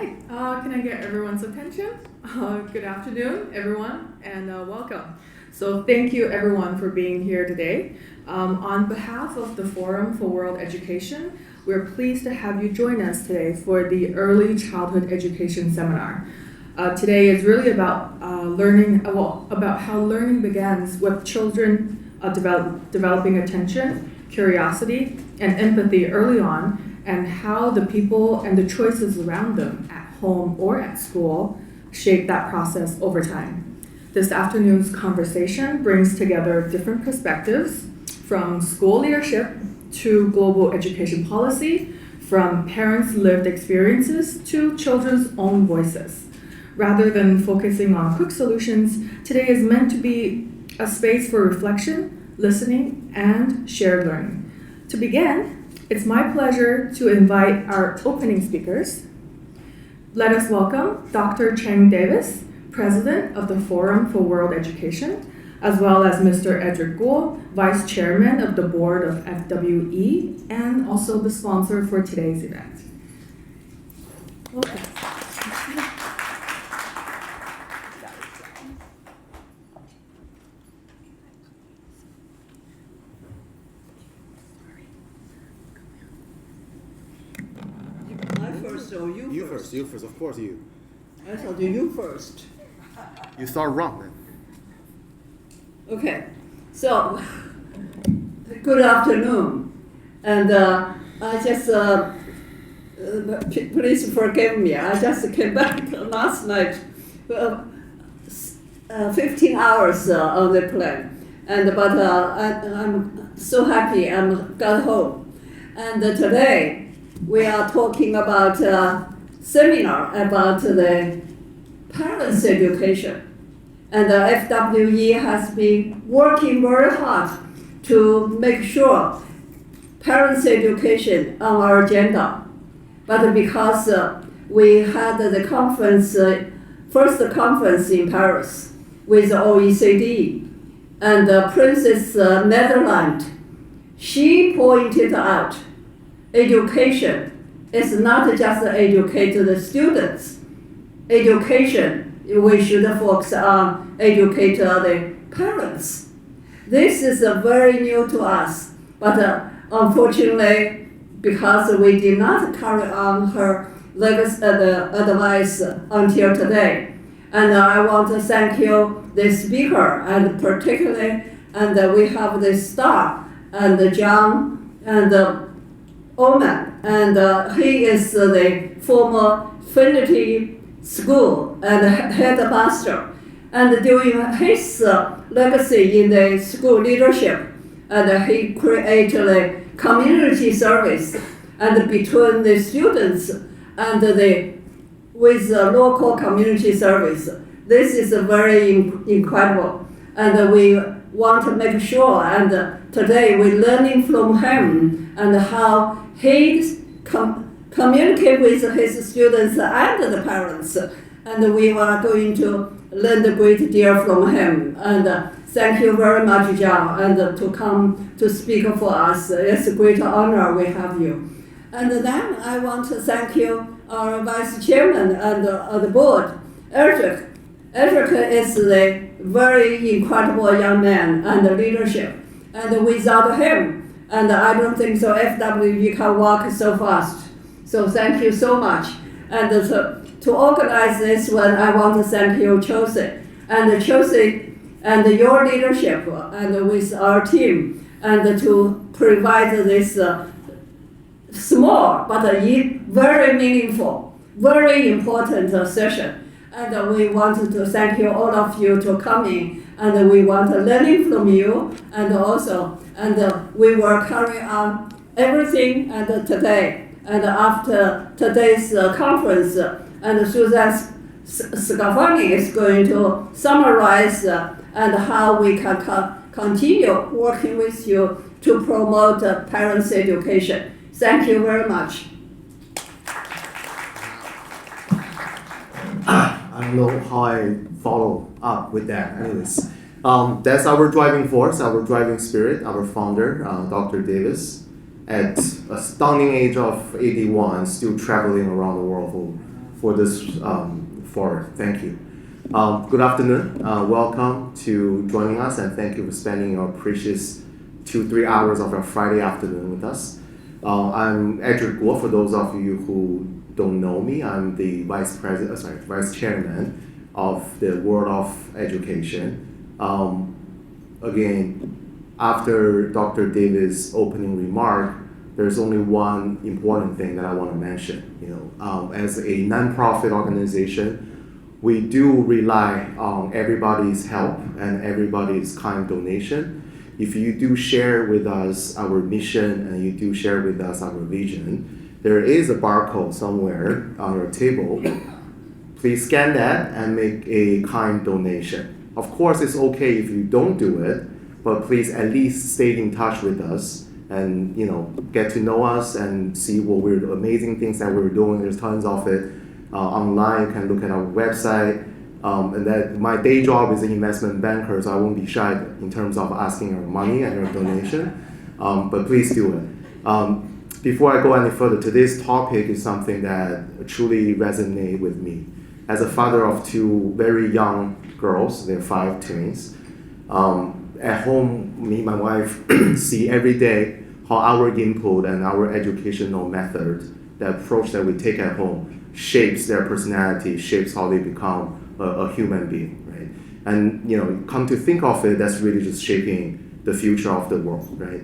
right, can I get everyone's attention? Good afternoon, everyone, and welcome. So thank you, everyone, for being here today. On behalf of the Forum for World Education, we're pleased to have you join us today for the Early Childhood Education Seminar. Today is really about about how learning begins with children developing attention, curiosity, and empathy early on, and how the people and the choices around them at home or at school shape that process over time. This afternoon's conversation brings together different perspectives from school leadership to global education policy, from parents' lived experiences to children's own voices. Rather than focusing on quick solutions, today is meant to be a space for reflection, listening, and shared learning. To begin, it's my pleasure to invite our opening speakers. Let us welcome Dr. Cheng Davis, President of the Forum for World Education, as well as Mr. Edric Guo, Vice Chairman of the Board of FWE, and also the sponsor for today's event. Welcome. You first, of course you. I thought you first. You start wrong then. Okay, so good afternoon, and I just please forgive me. I just came back last night, 15 hours on the plane, but I'm so happy I got home, and today we are talking about seminar about the parents' education. And the FWE has been working very hard to make sure parents' education on our agenda. But because we had the conference, first conference in Paris with the OECD and Princess Netherlands, she pointed out education is not just educate the students. Education, we should focus on educate the parents. This is very new to us, but unfortunately, because we did not carry on her advice until today. And I want to thank you, the speaker, and particularly, and we have the star, and John Allman, and he is the former Trinity School and headmaster, and during his legacy in the school leadership, and he created a community service, and between the students and with the local community service. This is very incredible, and we want to make sure, and today we're learning from him and how he communicate with his students and the parents, and we are going to learn a great deal from him. And thank you very much, John, and to come to speak for us. It's a great honor we have you. And then I want to thank you, our Vice Chairman and the board, Edric. Edric is a very incredible young man and leadership, and without him, and I don't think so FWE can walk so fast. So thank you so much. And to organize this one, I want to thank you, Chelsea, and your leadership, and with our team, and to provide this small but very meaningful, very important session. And we want to thank you, all of you, to coming, and we want to learning from you, and also, and we will carry on everything and today. And after today's conference, and Susan Sclafani is going to summarize and how we can continue working with you to promote parents' education. Thank you very much. I don't know how I follow up with that. Anyways, that's our driving force, our driving spirit, our founder, Dr. Davis, at a stunning age of 81, still traveling around the world for this forum. Thank you. Good afternoon. Welcome to joining us, and thank you for spending your precious 2-3 hours of our Friday afternoon with us. I'm Edward Guo. For those of you who don't know me, I'm the vice chairman of the World of Education. Again, after Dr. Davis' opening remark, there's only one important thing that I want to mention. As a nonprofit organization, we do rely on everybody's help and everybody's kind donation. If you do share with us our mission and you do share with us our vision, there is a barcode somewhere on your table. Please scan that and make a kind donation. Of course, it's okay if you don't do it, but please at least stay in touch with us and get to know us and see what amazing things that we're doing. There's tons of it online. You can look at our website. And that my day job is an investment banker, so I won't be shy in terms of asking your money and your donation. But please do it. Before I go any further, today's topic is something that truly resonates with me. As a father of two very young girls, they're 5 twins. At home, me and my wife see every day how our input and our educational method, the approach that we take at home, shapes their personality, shapes how they become a human being, right? And come to think of it, that's really just shaping the future of the world, right?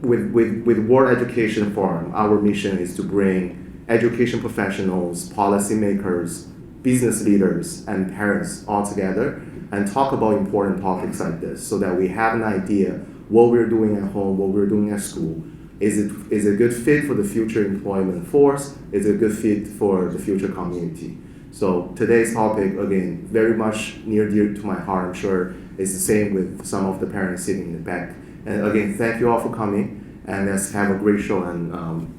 With World Education Forum, our mission is to bring education professionals, policymakers, business leaders, and parents all together and talk about important topics like this, so that we have an idea what we're doing at home, what we're doing at school. Is it a good fit for the future employment force? Is it a good fit for the future community? So today's topic, again, very much near dear to my heart. I'm sure it's the same with some of the parents sitting in the back. And again, thank you all for coming, and let's have a great show. And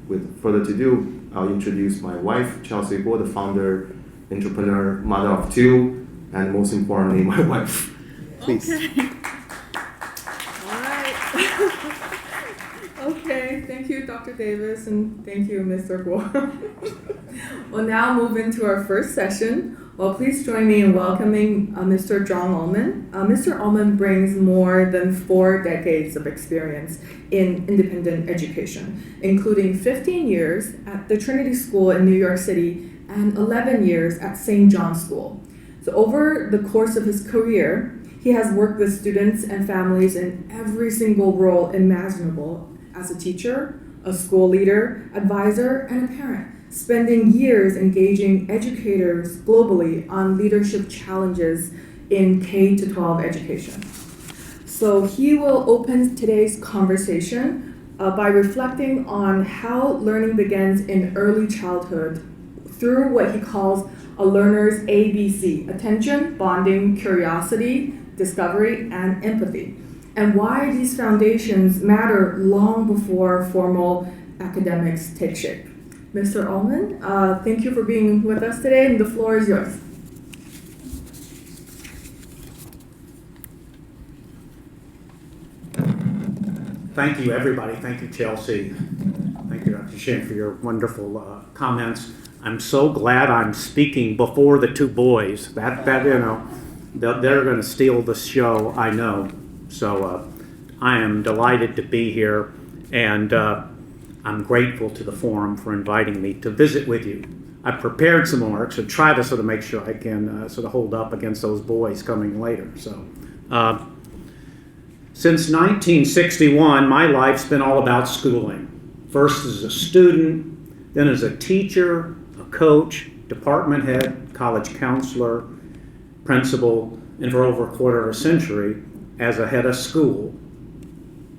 with further ado, I'll introduce my wife, Chelsea Guo, the founder, entrepreneur, mother of 2, and most importantly, my wife. Please. Okay. All right. Okay, thank you, Dr. Davis, and thank you, Mr. Guo. We'll now move into our first session. Well, please join me in welcoming Mr. John Allman. Mr. Allman brings more than 4 decades of experience in independent education, including 15 years at the Trinity School in New York City and 11 years at St. John's School. So over the course of his career, he has worked with students and families in every single role imaginable as a teacher, a school leader, advisor, and a parent, spending years engaging educators globally on leadership challenges in K-12 education. So he will open today's conversation by reflecting on how learning begins in early childhood through what he calls a learner's ABC: attention, bonding, curiosity, discovery, and empathy, and why these foundations matter long before formal academics take shape. Mr. Allman, thank you for being with us today, and the floor is yours. Thank you, everybody. Thank you, Chelsea. Thank you, Dr. Shin, for your wonderful comments. I'm so glad I'm speaking before the 2 boys. They're going to steal the show, I know. So I am delighted to be here, and I'm grateful to the forum for inviting me to visit with you. I prepared some work, so try to sort of make sure I can sort of hold up against those boys coming later. So, since 1961, my life's been all about schooling. First as a student, then as a teacher, a coach, department head, college counselor, principal, and for over a quarter of a century as a head of school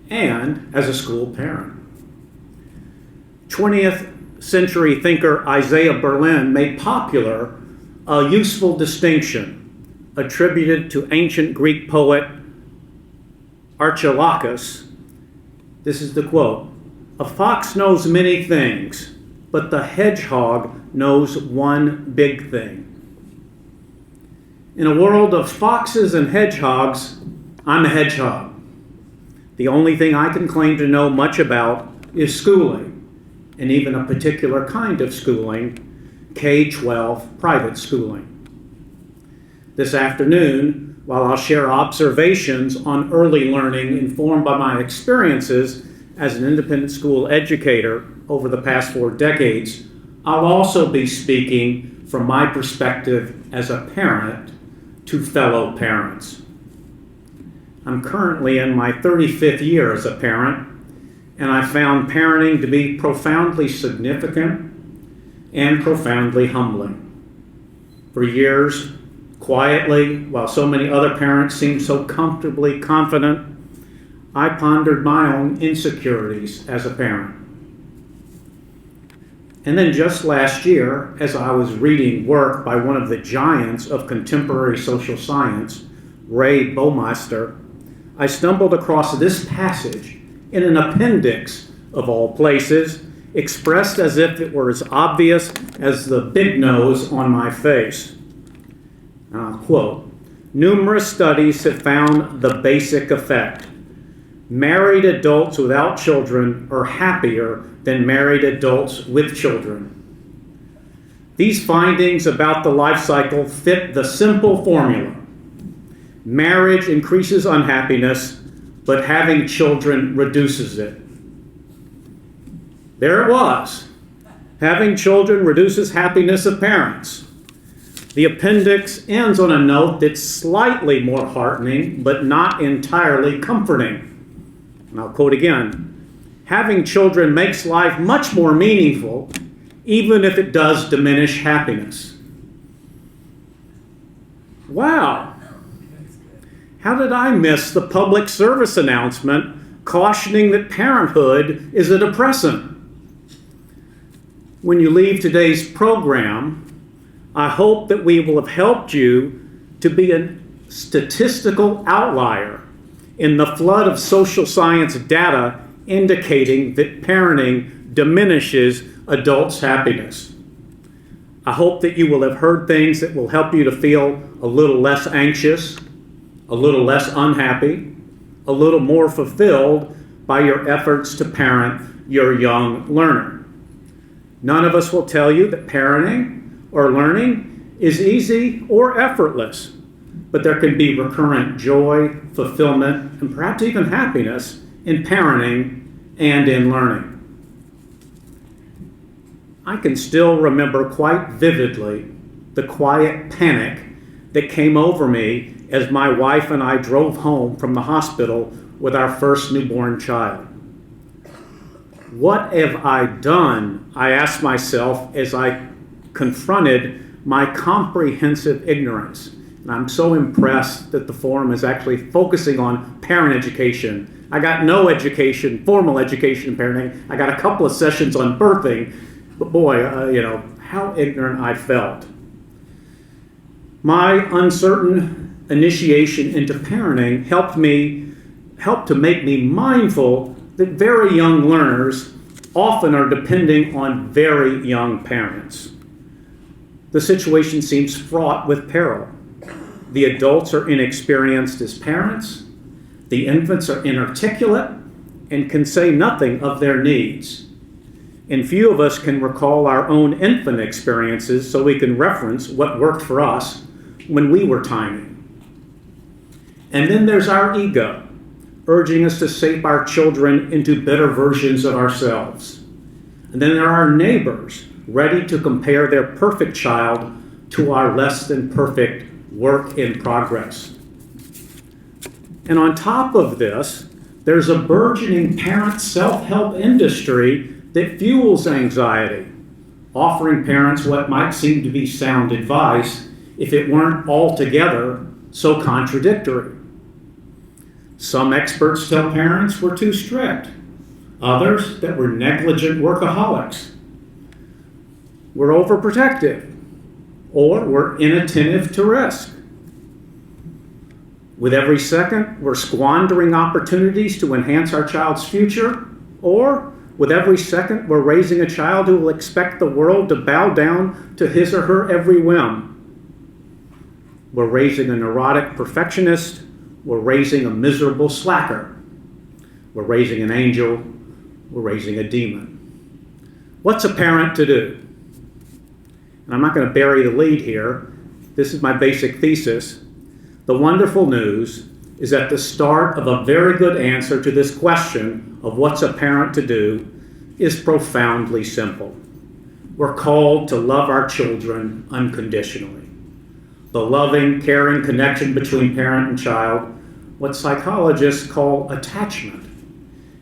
and as a school parent. 20th century thinker Isaiah Berlin made popular a useful distinction attributed to ancient Greek poet Archilochus. This is the quote: "A fox knows many things, but the hedgehog knows one big thing." In a world of foxes and hedgehogs, I'm a hedgehog. The only thing I can claim to know much about is schooling, and even a particular kind of schooling, K-12 private schooling. This afternoon, while I'll share observations on early learning informed by my experiences as an independent school educator over the past 4 decades, I'll also be speaking from my perspective as a parent to fellow parents. I'm currently in my 35th year as a parent, and I found parenting to be profoundly significant and profoundly humbling. For years, quietly, while so many other parents seemed so comfortably confident, I pondered my own insecurities as a parent. And then just last year, as I was reading work by one of the giants of contemporary social science, Ray Baumeister, I stumbled across this passage in an appendix, of all places, expressed as if it were as obvious as the big nose on my face. Quote, "Numerous studies have found the basic effect. Married adults without children are happier than married adults with children. These findings about the life cycle fit the simple formula. Marriage increases unhappiness, but having children reduces it." There it was. Having children reduces happiness of parents. The appendix ends on a note that's slightly more heartening, but not entirely comforting. And I'll quote again, "Having children makes life much more meaningful, even if it does diminish happiness." Wow. How did I miss the public service announcement cautioning that parenthood is a depressant? When you leave today's program, I hope that we will have helped you to be a statistical outlier in the flood of social science data indicating that parenting diminishes adults' happiness. I hope that you will have heard things that will help you to feel a little less anxious, a little less unhappy, a little more fulfilled by your efforts to parent your young learner. None of us will tell you that parenting or learning is easy or effortless, but there can be recurrent joy, fulfillment, and perhaps even happiness in parenting and in learning. I can still remember quite vividly the quiet panic that came over me as my wife and I drove home from the hospital with our first newborn child. What have I done? I asked myself as I confronted my comprehensive ignorance. And I'm so impressed that the forum is actually focusing on parent education. I got no education, formal education in parenting. I got a couple of sessions on birthing, but boy, how ignorant I felt. My uncertain initiation into parenting helped to make me mindful that very young learners often are depending on very young parents. The situation seems fraught with peril. The adults are inexperienced as parents, the infants are inarticulate and can say nothing of their needs. And few of us can recall our own infant experiences so we can reference what worked for us when we were tiny. And then there's our ego, urging us to shape our children into better versions of ourselves. And then there are our neighbors, ready to compare their perfect child to our less than perfect work in progress. And on top of this, there's a burgeoning parent self-help industry that fuels anxiety, offering parents what might seem to be sound advice if it weren't altogether so contradictory. Some experts tell parents we're too strict, others that we're negligent workaholics, we're overprotective, or we're inattentive to risk. With every second, we're squandering opportunities to enhance our child's future, or with every second, we're raising a child who will expect the world to bow down to his or her every whim. We're raising a neurotic perfectionist. We're raising a miserable slacker. We're raising an angel. We're raising a demon. What's a parent to do? and I'm not going to bury the lead here, this is my basic thesis. The wonderful news is that the start of a very good answer to this question of what's a parent to do is profoundly simple. We're called to love our children unconditionally. The loving, caring connection between parent and child, what psychologists call attachment,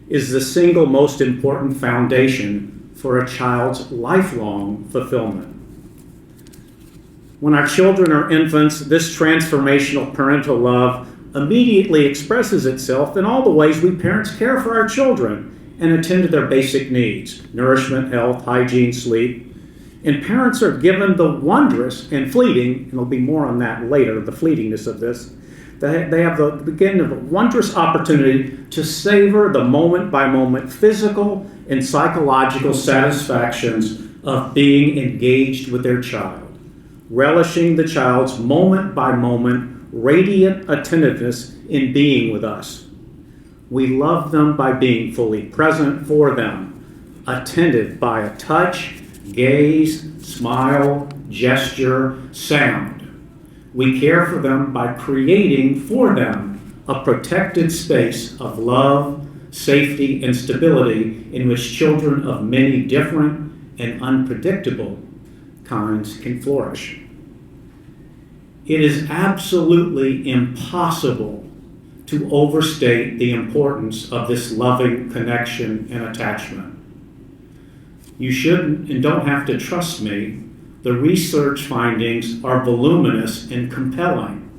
is the single most important foundation for a child's lifelong fulfillment. When our children are infants, this transformational parental love immediately expresses itself in all the ways we parents care for our children and attend to their basic needs: nourishment, health, hygiene, sleep. And parents are given the wondrous and fleeting, and there'll be more on that later, the fleetingness of this, they have the beginning of a wondrous opportunity to savor the moment-by-moment physical and psychological satisfactions of being engaged with their child, relishing the child's moment-by-moment radiant attentiveness in being with us. We love them by being fully present for them, attentive by a touch, gaze, smile, gesture, sound. We care for them by creating for them a protected space of love, safety, and stability in which children of many different and unpredictable kinds can flourish. It is absolutely impossible to overstate the importance of this loving connection and attachment. You shouldn't and don't have to trust me. The research findings are voluminous and compelling.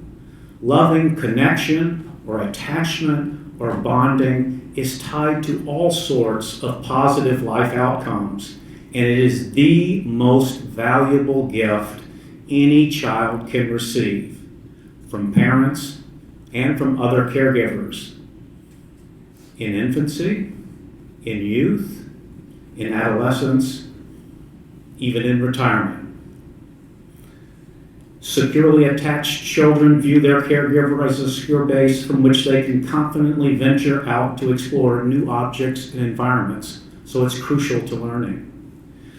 Loving connection or attachment or bonding is tied to all sorts of positive life outcomes, and it is the most valuable gift any child can receive from parents and from other caregivers in infancy, in youth, in adolescence, even in retirement. Securely attached children view their caregiver as a secure base from which they can confidently venture out to explore new objects and environments, so it's crucial to learning.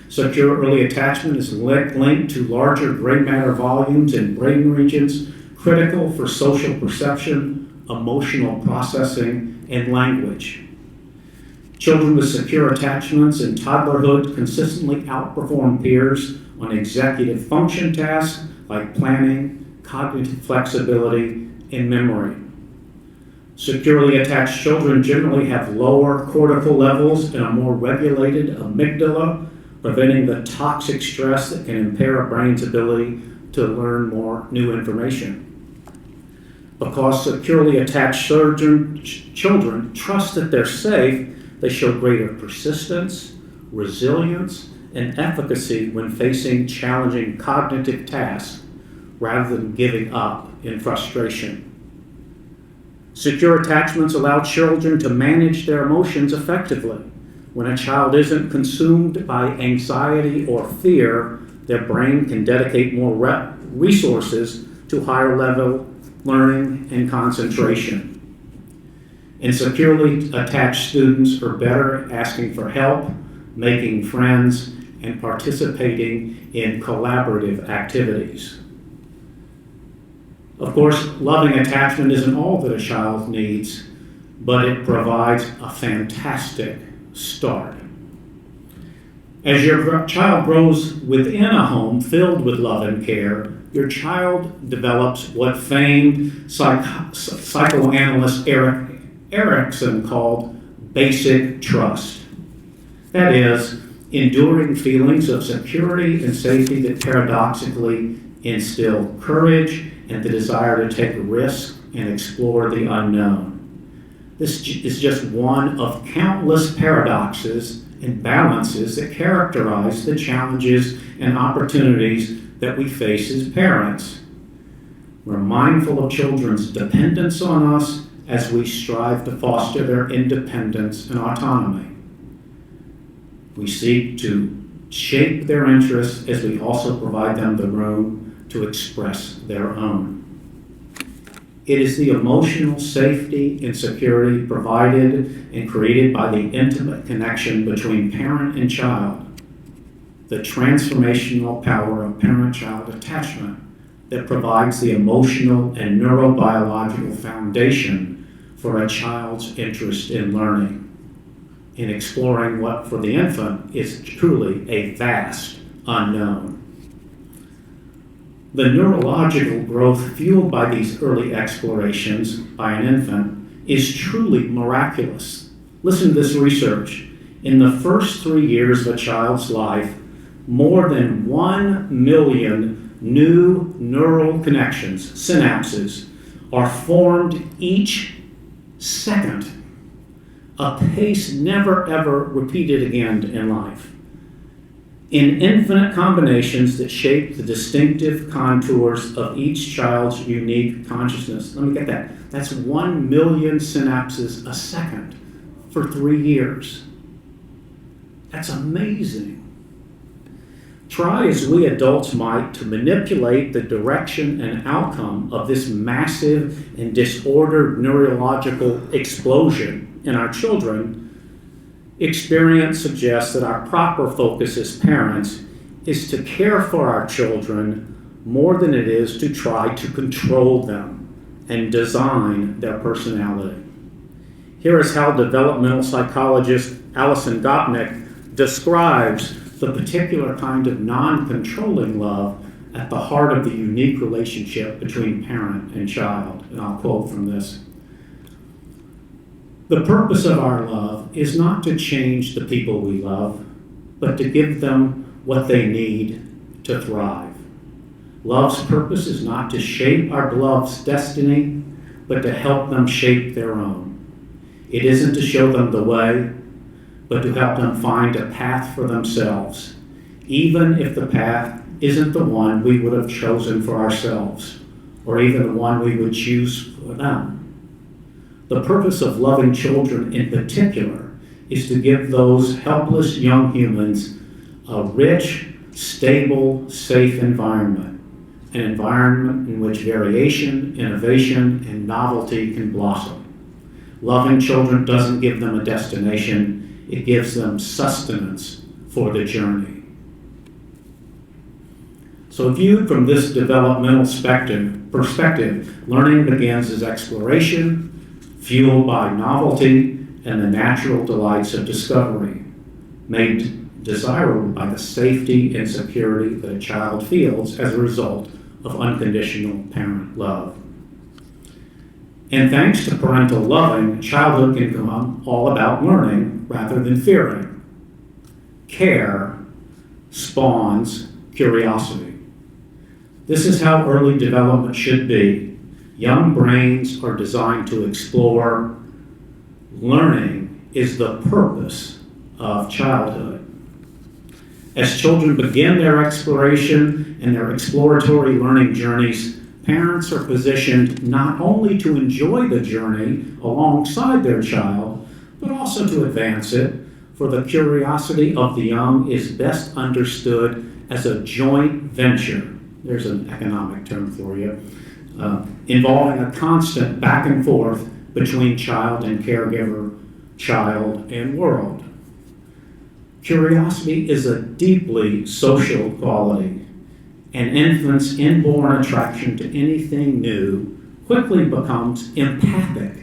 Secure early attachment is linked to larger gray matter volumes in brain regions critical for social perception, emotional processing, and language. Children with secure attachments in toddlerhood consistently outperform peers on executive function tasks like planning, cognitive flexibility, and memory. Securely attached children generally have lower cortical levels and a more regulated amygdala, preventing the toxic stress that can impair a brain's ability to learn more new information. Because securely attached children trust that they're safe, they show greater persistence, resilience, and efficacy when facing challenging cognitive tasks rather than giving up in frustration. Secure attachments allow children to manage their emotions effectively. When a child isn't consumed by anxiety or fear, their brain can dedicate more resources to higher level learning and concentration. And securely attached students are better at asking for help, making friends, and participating in collaborative activities. Of course, loving attachment isn't all that a child needs, but it provides a fantastic start. As your child grows within a home filled with love and care, your child develops what famed psychoanalyst Erickson called basic trust. That is, enduring feelings of security and safety that paradoxically instill courage and the desire to take risks and explore the unknown. This is just one of countless paradoxes and balances that characterize the challenges and opportunities that we face as parents. We're mindful of children's dependence on us as we strive to foster their independence and autonomy. We seek to shape their interests as we also provide them the room to express their own. It is the emotional safety and security provided and created by the intimate connection between parent and child the transformational power of parent-child attachment that provides the emotional and neurobiological foundation for a child's interest in learning, in exploring what for the infant is truly a vast unknown. The neurological growth fueled by these early explorations by an infant is truly miraculous. Listen to this research. In the first 3 years of a child's life, more than 1 million new neural connections, synapses, are formed each second, a pace never ever repeated again in life, in infinite combinations that shape the distinctive contours of each child's unique consciousness. Let me get that. That's 1 million synapses a second for 3 years. That's amazing. Try as we adults might to manipulate the direction and outcome of this massive and disordered neurological explosion in our children, experience suggests that our proper focus as parents is to care for our children more than it is to try to control them and design their personality. Here is how developmental psychologist Alison Gopnik describes the particular kind of non-controlling love at the heart of the unique relationship between parent and child. And I'll quote from this. The purpose of our love is not to change the people we love, but to give them what they need to thrive. Love's purpose is not to shape our beloved's destiny, but to help them shape their own. It isn't to show them the way, but to help them find a path for themselves, even if the path isn't the one we would have chosen for ourselves, or even the one we would choose for them. The purpose of loving children in particular is to give those helpless young humans a rich, stable, safe environment, an environment in which variation, innovation, and novelty can blossom. Loving children doesn't give them a destination, it gives them sustenance for the journey. So viewed from this developmental perspective, learning begins as exploration, fueled by novelty and the natural delights of discovery, made desirable by the safety and security that a child feels as a result of unconditional parent love. And thanks to parental loving, childhood can become all about learning rather than fearing. Care spawns curiosity. This is how early development should be. Young brains are designed to explore. Learning is the purpose of childhood. As children begin their exploration and their exploratory learning journeys, parents are positioned not only to enjoy the journey alongside their child, but also to advance it, for the curiosity of the young is best understood as a joint venture. There's an economic term for you. Involving a constant back and forth between child and caregiver, child and world. Curiosity is a deeply social quality. An infant's inborn attraction to anything new quickly becomes empathic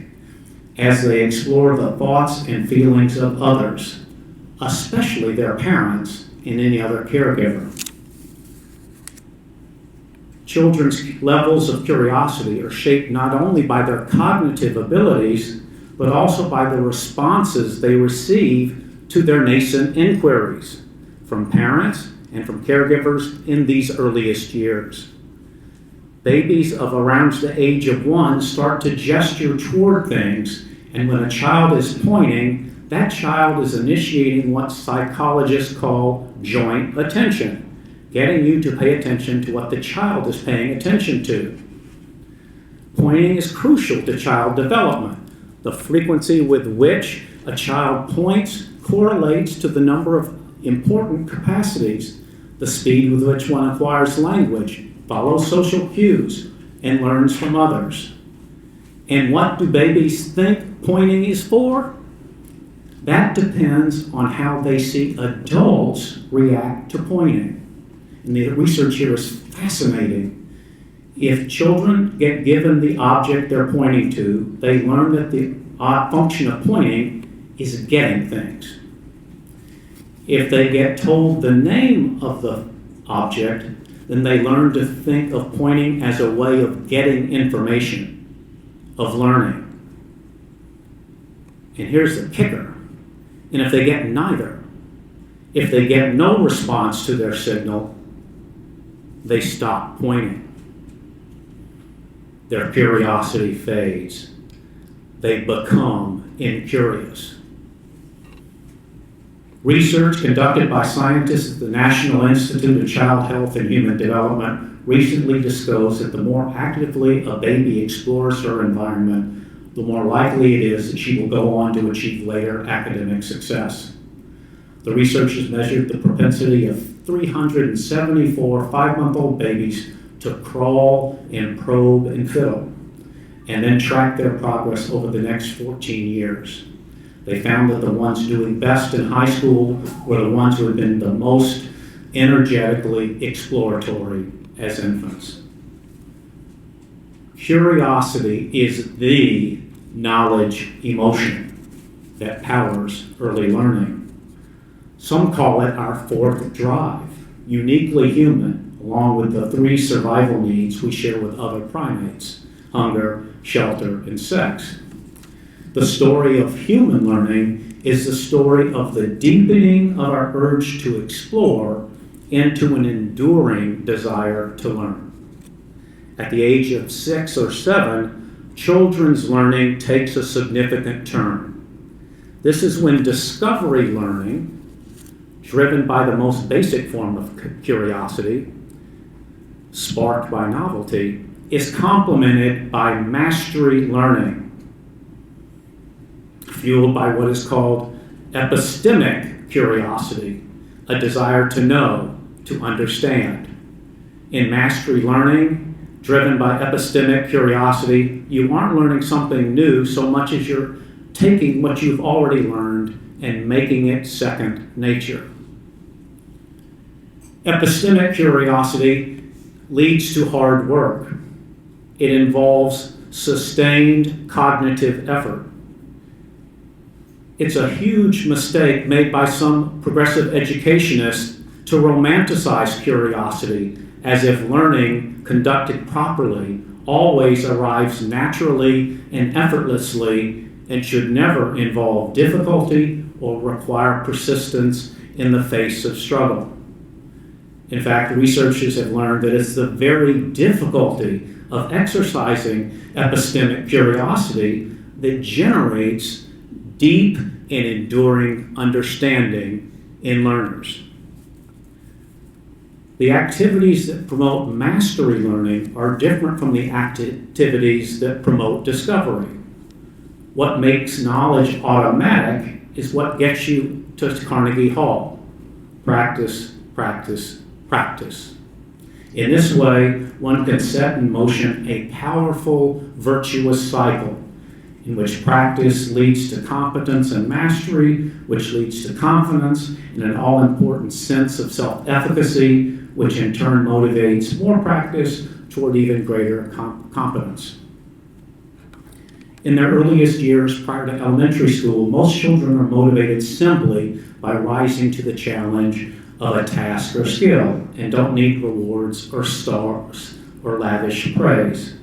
as they explore the thoughts and feelings of others, especially their parents and any other caregiver. Children's levels of curiosity are shaped not only by their cognitive abilities, but also by the responses they receive to their nascent inquiries from parents and from caregivers in these earliest years. Babies of around the age of 1 start to gesture toward things, and when a child is pointing, that child is initiating what psychologists call joint attention, getting you to pay attention to what the child is paying attention to. Pointing is crucial to child development. The frequency with which a child points correlates to the number of important capacities, the speed with which one acquires language, follows social cues, and learns from others. And what do babies think pointing is for? That depends on how they see adults react to pointing. And the research here is fascinating. If children get given the object they're pointing to, they learn that the function of pointing is getting things. If they get told the name of the object, then they learn to think of pointing as a way of getting information, of learning. And here's the kicker. And if they get neither, if they get no response to their signal, they stop pointing. Their curiosity fades. They become incurious. Research conducted by scientists at the National Institute of Child Health and Human Development recently disclosed that the more actively a baby explores her environment, the more likely it is that she will go on to achieve later academic success. The researchers measured the propensity of 374 5-month-old babies to crawl and probe and fiddle, and then tracked their progress over the next 14 years. They found that the ones doing best in high school were the ones who had been the most energetically exploratory as infants. Curiosity is the knowledge emotion that powers early learning. Some call it our fourth drive, uniquely human, along with the 3 survival needs we share with other primates: hunger, shelter, and sex. The story of human learning is the story of the deepening of our urge to explore into an enduring desire to learn. At the age of 6 or 7, children's learning takes a significant turn. This is when discovery learning, driven by the most basic form of curiosity, sparked by novelty, is complemented by mastery learning, fueled by what is called epistemic curiosity, a desire to know, to understand. In mastery learning, driven by epistemic curiosity, you aren't learning something new so much as you're taking what you've already learned and making it second nature. Epistemic curiosity leads to hard work. It involves sustained cognitive effort. It's a huge mistake made by some progressive educationists to romanticize curiosity as if learning conducted properly always arrives naturally and effortlessly and should never involve difficulty or require persistence in the face of struggle. In fact, researchers have learned that it's the very difficulty of exercising epistemic curiosity that generates deep and enduring understanding in learners. The activities that promote mastery learning are different from the activities that promote discovery. What makes knowledge automatic is what gets you to Carnegie Hall. Practice, practice, practice. In this way, one can set in motion a powerful, virtuous cycle in which practice leads to competence and mastery, which leads to confidence and an all-important sense of self-efficacy, which in turn motivates more practice toward even greater competence. In their earliest years prior to elementary school, most children are motivated simply by rising to the challenge of a task or skill and don't need rewards or stars or lavish praise.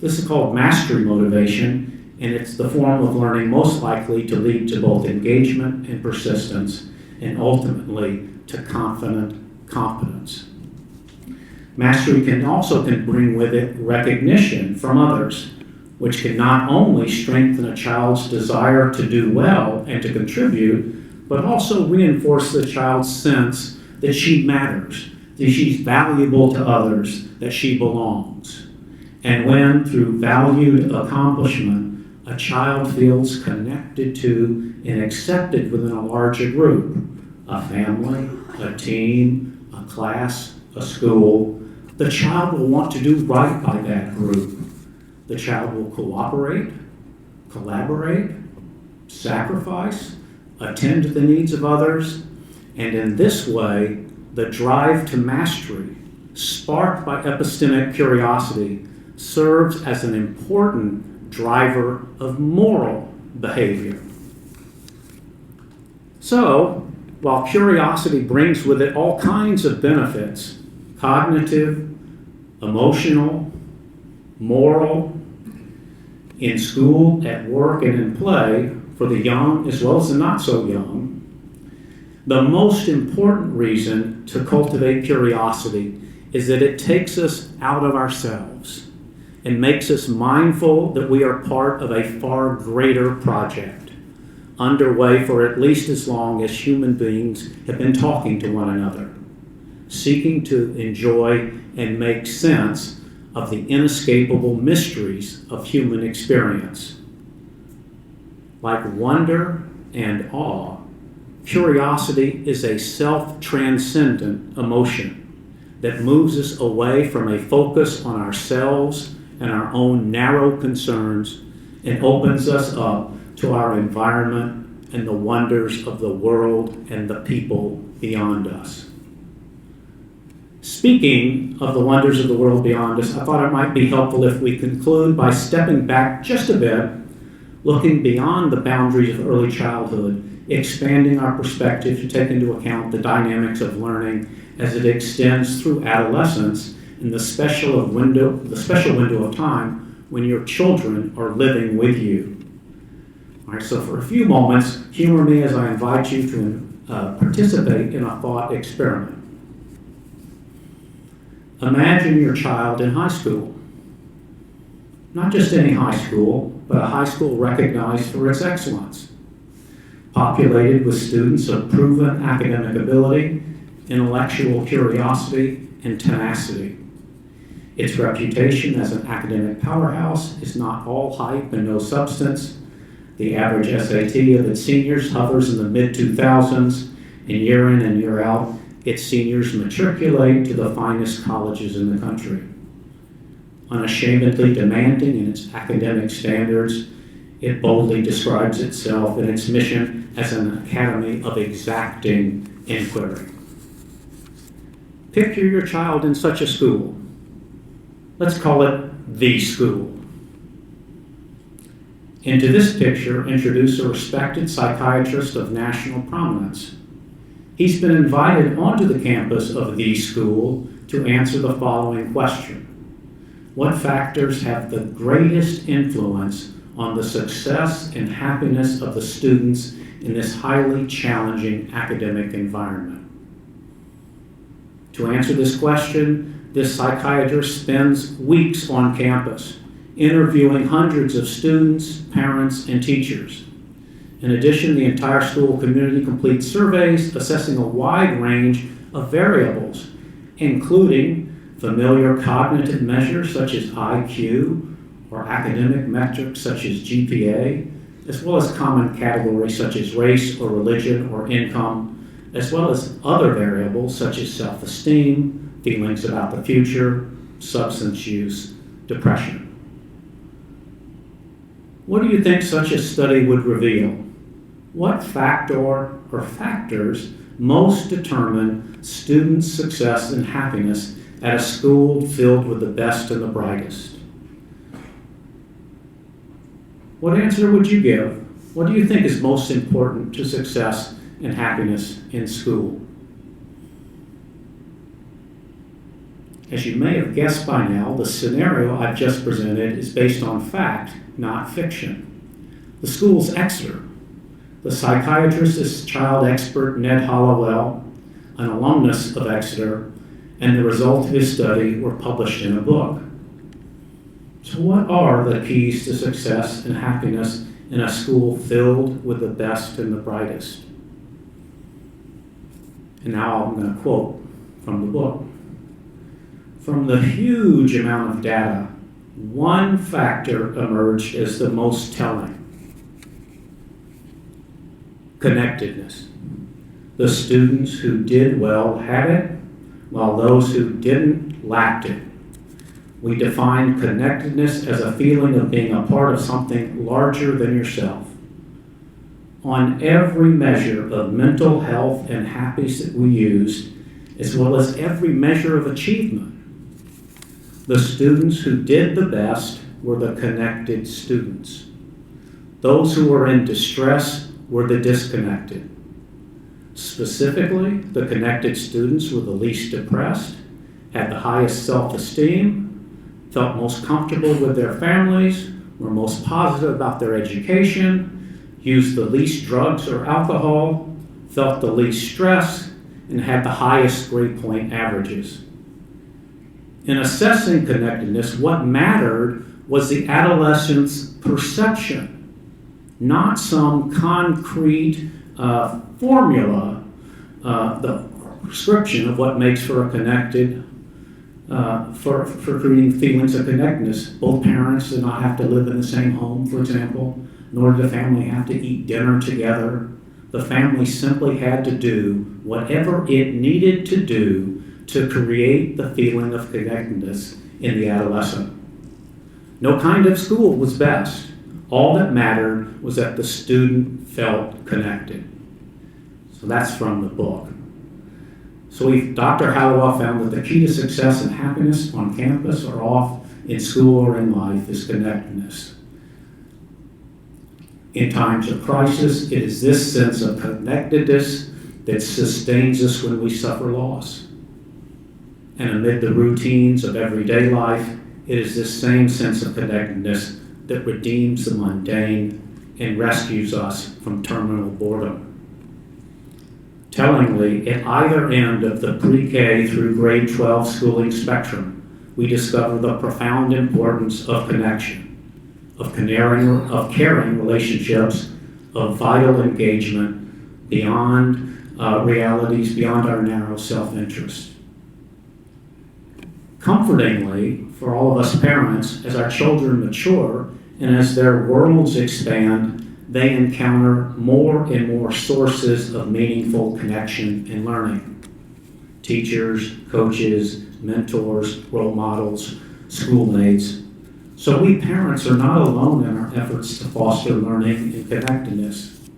This is called mastery motivation, and it's the form of learning most likely to lead to both engagement and persistence, and ultimately to confident competence. Mastery can bring with it recognition from others, which can not only strengthen a child's desire to do well and to contribute, but also reinforce the child's sense that she matters, that she's valuable to others, that she belongs. And when, through valued accomplishment, a child feels connected to and accepted within a larger group, a family, a team, a class, a school, the child will want to do right by that group. The child will cooperate, collaborate, sacrifice, attend to the needs of others, and in this way, the drive to mastery, sparked by epistemic curiosity, serves as an important driver of moral behavior. So, while curiosity brings with it all kinds of benefits, cognitive, emotional, moral, in school, at work, and in play, for the young as well as the not so young, the most important reason to cultivate curiosity is that it takes us out of ourselves and makes us mindful that we are part of a far greater project, underway for at least as long as human beings have been talking to one another, seeking to enjoy and make sense of the inescapable mysteries of human experience. Like wonder and awe, curiosity is a self-transcendent emotion that moves us away from a focus on ourselves and our own narrow concerns and opens us up to our environment and the wonders of the world and the people beyond us. Speaking of the wonders of the world beyond us, I thought it might be helpful if we conclude by stepping back just a bit, looking beyond the boundaries of early childhood, expanding our perspective to take into account the dynamics of learning as it extends through adolescence and the special window of time when your children are living with you. All right, so for a few moments, humor me as I invite you to participate in a thought experiment. Imagine your child in high school. Not just any high school, but a high school recognized for its excellence, populated with students of proven academic ability, intellectual curiosity, and tenacity. Its reputation as an academic powerhouse is not all hype and no substance. The average SAT of its seniors hovers in the mid-2000s, and year in and year out, its seniors matriculate to the finest colleges in the country. Unashamedly demanding in its academic standards, it boldly describes itself and its mission as an academy of exacting inquiry. Picture your child in such a school. Let's call it the school. Into this picture, introduce a respected psychiatrist of national prominence. He's been invited onto the campus of the school to answer the following question. What factors have the greatest influence on the success and happiness of the students in this highly challenging academic environment? To answer this question, this psychiatrist spends weeks on campus, interviewing hundreds of students, parents, and teachers. In addition, the entire school community completes surveys assessing a wide range of variables, including familiar cognitive measures such as IQ or academic metrics such as GPA, as well as common categories such as race or religion or income, as well as other variables such as self-esteem, feelings about the future, substance use, depression. What do you think such a study would reveal? What factor or factors most determine students' success and happiness at a school filled with the best and the brightest? What answer would you give? What do you think is most important to success and happiness in school? As you may have guessed by now, the scenario I've just presented is based on fact, not fiction. The school's Exeter. The psychiatrist is child expert Ned Hollowell, an alumnus of Exeter, and the results of his study were published in a book. So what are the keys to success and happiness in a school filled with the best and the brightest? And now I'm going to quote from the book. From the huge amount of data, one factor emerged as the most telling. Connectedness. The students who did well had it, while those who didn't lacked it. We define connectedness as a feeling of being a part of something larger than yourself. on every measure of mental health and happiness that we used, as well as every measure of achievement. The students who did the best were the connected students. Those who were in distress were the disconnected. Specifically, the connected students were the least depressed, had the highest self-esteem, felt most comfortable with their families, were most positive about their education, used the least drugs or alcohol, felt the least stress, and had the highest grade point averages. In assessing connectedness, what mattered was the adolescent's perception, not some concrete formula, the prescription of what makes for a connected, for creating feelings of connectedness. Both parents did not have to live in the same home, for example, nor did the family have to eat dinner together. The family simply had to do whatever it needed to do to create the feeling of connectedness in the adolescent. No kind of school was best. All that mattered was that the student felt connected. So that's from the book. So Dr. Hallowell found that the key to success and happiness on campus or off in school or in life is connectedness. In times of crisis, it is this sense of connectedness that sustains us when we suffer loss. And amid the routines of everyday life, it is this same sense of connectedness that redeems the mundane and rescues us from terminal boredom. Tellingly, at either end of the pre-K through grade 12 schooling spectrum, we discover the profound importance of connection, of caring relationships, of vital engagement beyond realities, beyond our narrow self-interest. Comfortingly, for all of us parents, as our children mature and as their worlds expand, they encounter more and more sources of meaningful connection and learning. Teachers, coaches, mentors, role models, schoolmates. So we parents are not alone in our efforts to foster learning and connectedness.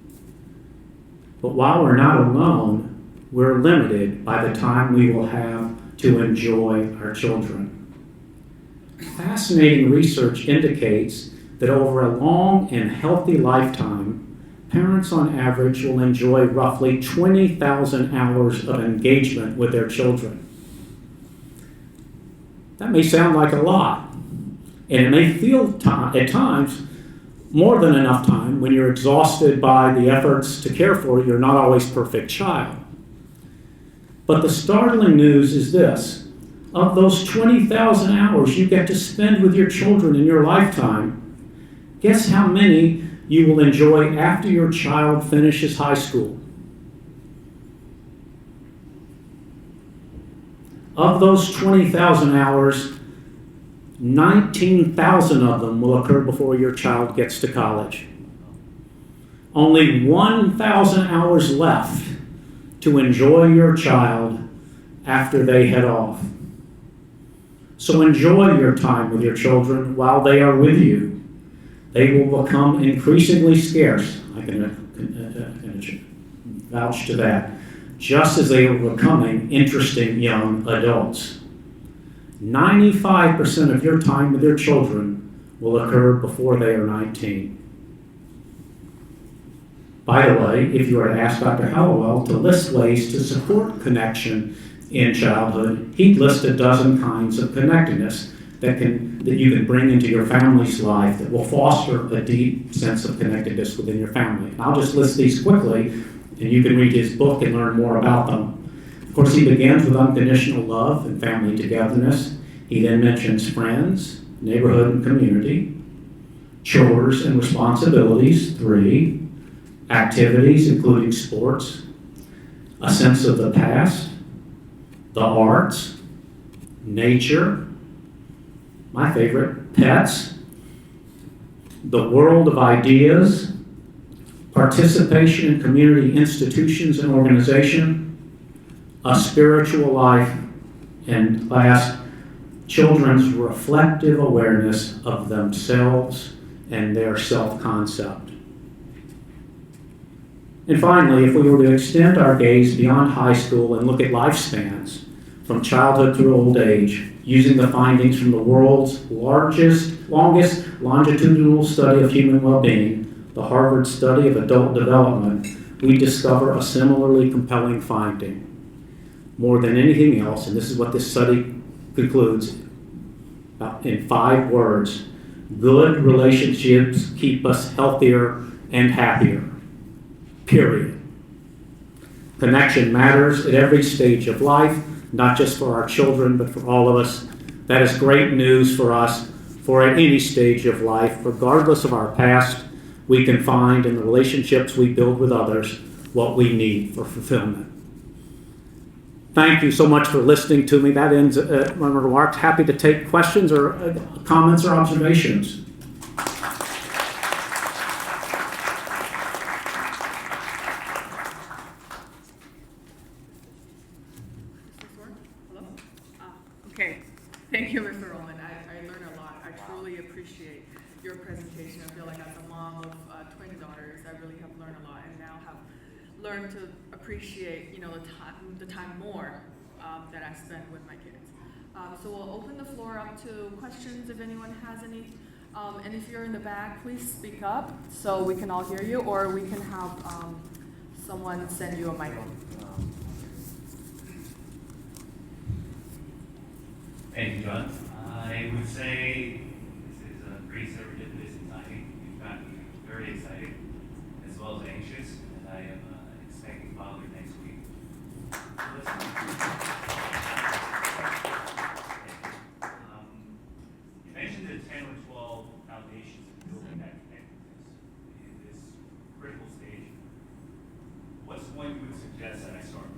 But while we're not alone, we're limited by the time we will have to enjoy our children. Fascinating research indicates that over a long and healthy lifetime, parents on average will enjoy roughly 20,000 hours of engagement with their children. That may sound like a lot, and it may feel at times more than enough time when you're exhausted by the efforts to care for your not always perfect child. But the startling news is this: of those 20,000 hours you get to spend with your children in your lifetime, guess how many you will enjoy after your child finishes high school? Of those 20,000 hours, 19,000 of them will occur before your child gets to college. Only 1,000 hours left to enjoy your child after they head off. So enjoy your time with your children while they are with you. They will become increasingly scarce. I can vouch to that. Just as they are becoming interesting young adults. 95% of your time with your children will occur before they are 19. By the way, if you were to ask Dr. Hallowell to list ways to support connection in childhood, he'd list a dozen kinds of connectedness that you can bring into your family's life that will foster a deep sense of connectedness within your family. I'll just list these quickly, and you can read his book and learn more about them. Of course, he begins with unconditional love and family togetherness. He then mentions friends, neighborhood and community, chores and responsibilities, 3, activities including sports, a sense of the past, the arts, nature, my favorite, pets, the world of ideas, participation in community institutions and organization, a spiritual life, and last, children's reflective awareness of themselves and their self-concept. And finally, if we were to extend our gaze beyond high school and look at lifespans, from childhood through old age, using the findings from the world's longest longitudinal study of human well-being, the Harvard Study of Adult Development, we discover a similarly compelling finding. More than anything else, and this is what this study concludes in 5 words, good relationships keep us healthier and happier. Period. Connection matters at every stage of life, not just for our children, but for all of us. That is great news for us, for at any stage of life, regardless of our past, we can find in the relationships we build with others what we need for fulfillment. Thank you so much for listening to me. That ends my remarks. Happy to take questions or comments or observations. Okay, thank you, Mr. Allman. I learned a lot. I truly appreciate your presentation. I feel like as a mom of twin daughters, I really have learned a lot, and now have learned to appreciate, the time more that I spend with my kids. So we'll open the floor up to questions if anyone has any. And if you're in the back, please speak up so we can all hear you, or we can have someone send you a microphone. Thank you, John. I would say this is a pretty serendipitous and timing. You've got me very excited as well as anxious, and I am expecting father next week. You mentioned the 10 or 12 foundations of building that connectedness in this critical stage. What's one you would suggest that I start with?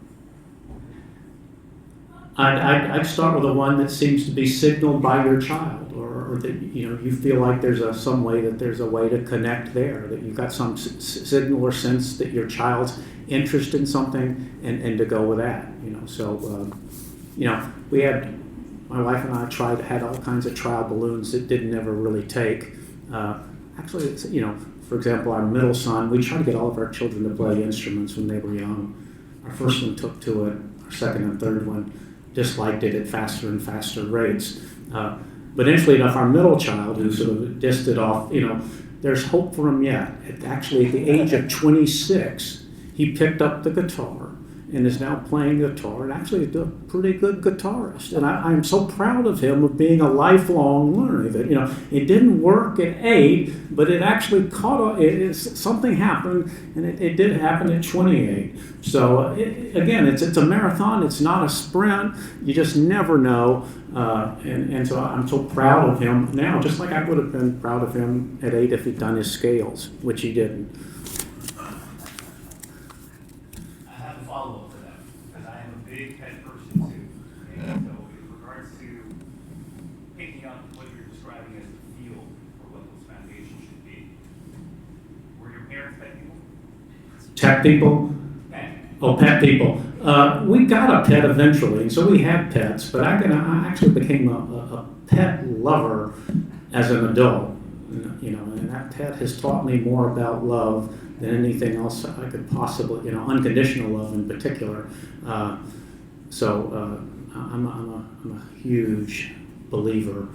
I'd start with the one that seems to be signaled by your child, or that you feel like there's some way that there's a way to connect there, that you've got some signal or sense that your child's interested in something, and to go with that. So we had, my wife and I had all kinds of trial balloons that didn't ever really take. Actually, for example, our middle son, we tried to get all of our children to play instruments when they were young. Our first one took to it. Our second and third one disliked it at faster and faster rates. But interestingly enough, our middle child, who sort of dissed it off, there's hope for him yet. Actually, at the age of 26, he picked up the guitar and is now playing guitar, and actually is a pretty good guitarist. And I'm so proud of him of being a lifelong learner. That it didn't work at 8, but it actually something happened, and it did happen at 28. So again, it's a marathon. It's not a sprint. You just never know. And so I'm so proud of him now, just like I would have been proud of him at 8 if he'd done his scales, which he didn't. Follow-up to that, because I am a big pet person too. And so in regards to picking up what you're describing as the feel for what those foundations should be, were your parents pet people? Tech people? Pet. Oh, pet people. We got a pet eventually, so we had pets, but I actually became a pet lover as an adult. And that pet has taught me more about love than anything else I could possibly, unconditional love in particular. So I'm a huge believer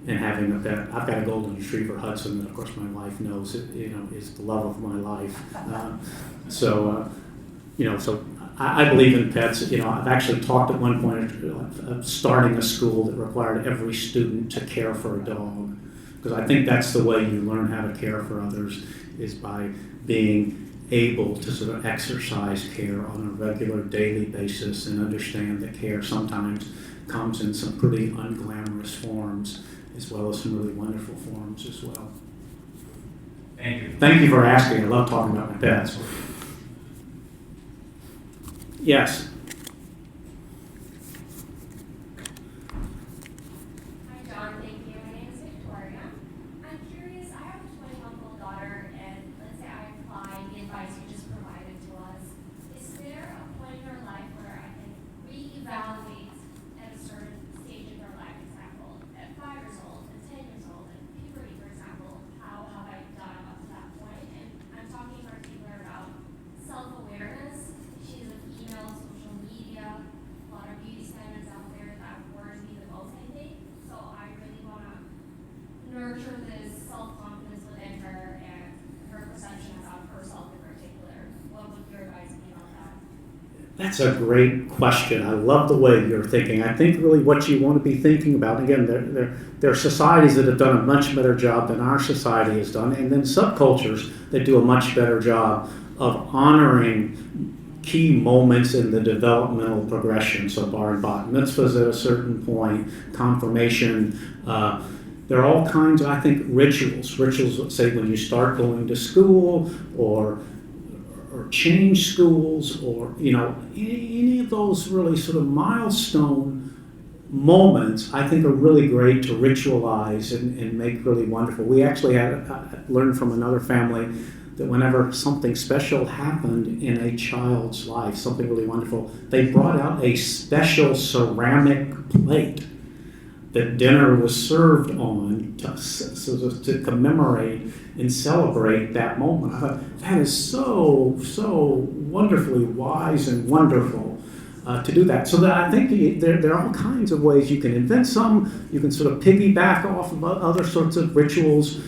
in having a pet. I've got a golden retriever, Hudson, that of course my wife knows, is the love of my life. So I believe in pets. I've actually talked at one point of starting a school that required every student to care for a dog, because I think that's the way you learn how to care for others, is by being able to sort of exercise care on a regular daily basis and understand that care sometimes comes in some pretty unglamorous forms as well as some really wonderful forms as well. Thank you. Thank you for asking. I love talking about my pets. Yes. Hi, John. Thank you. My name is Victoria. I'm curious. I have a 21-year-old daughter, and let's say I apply the advice you just provided to us. Is there a point in her life where I can reevaluate at a certain stage in her life? For example, at 5 years old, at 10 years old, at puberty, for example, how have I done up to that point? And I'm talking in particular about That's a great question. I love the way you're thinking. I think really what you want to be thinking about, again, there are societies that have done a much better job than our society has done, and then subcultures that do a much better job of honoring key moments in the developmental progression. So bar and bat mitzvahs at a certain point, confirmation. There are all kinds of, I think, rituals. Rituals, say, when you start going to school or change schools, or any of those really sort of milestone moments, I think are really great to ritualize and make really wonderful. We actually had learned from another family that whenever something special happened in a child's life, something really wonderful, they brought out a special ceramic plate that dinner was served on to commemorate and celebrate that moment. I thought, that is so wonderfully wise and wonderful to do that. So that I think there are all kinds of ways you can invent some. You can sort of piggyback off of other sorts of rituals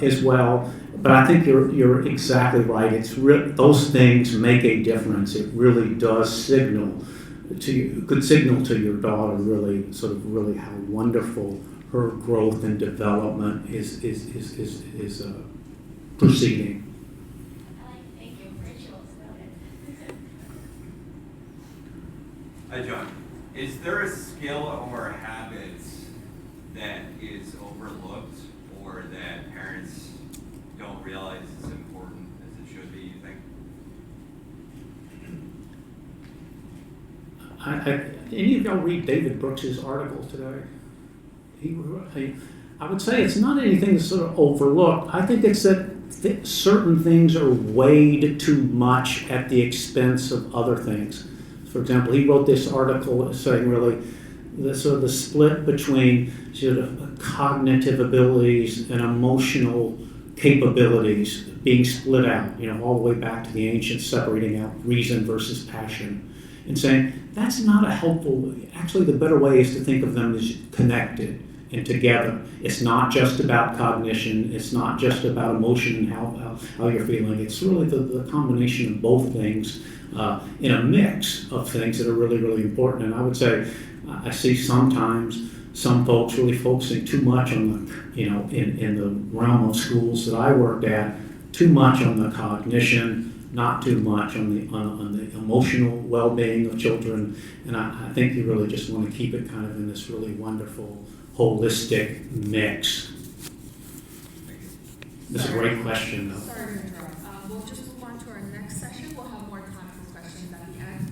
as well. But I think you're exactly right. It's those things make a difference. It really does signal to your daughter really how wonderful her growth and development is proceeding. Thank you. Rituals, noted. Hi, John. Is there a skill or a habit that is overlooked or that parents don't realize is important as it should be, you think? Any of y'all read David Brooks's article today? I would say it's not anything that's sort of overlooked. I think it's that certain things are weighed too much at the expense of other things. For example, he wrote this article saying really the split between sort of cognitive abilities and emotional capabilities being split out, all the way back to the ancients separating out reason versus passion, and saying that's not a helpful. Actually, the better way is to think of them as connected and together. It's not just about cognition. It's not just about emotion and how you're feeling. It's really the combination of both things in a mix of things that are really, really important. And I would say I see sometimes some folks really focusing too much on the, in the realm of schools that I worked at, too much on the cognition, not too much on the emotional well-being of children. And I think you really just want to keep it kind of in this really wonderful, holistic mix. This is a great question, though. Sorry to interrupt. We'll just move on to our next session. We'll have more time for questions at the end.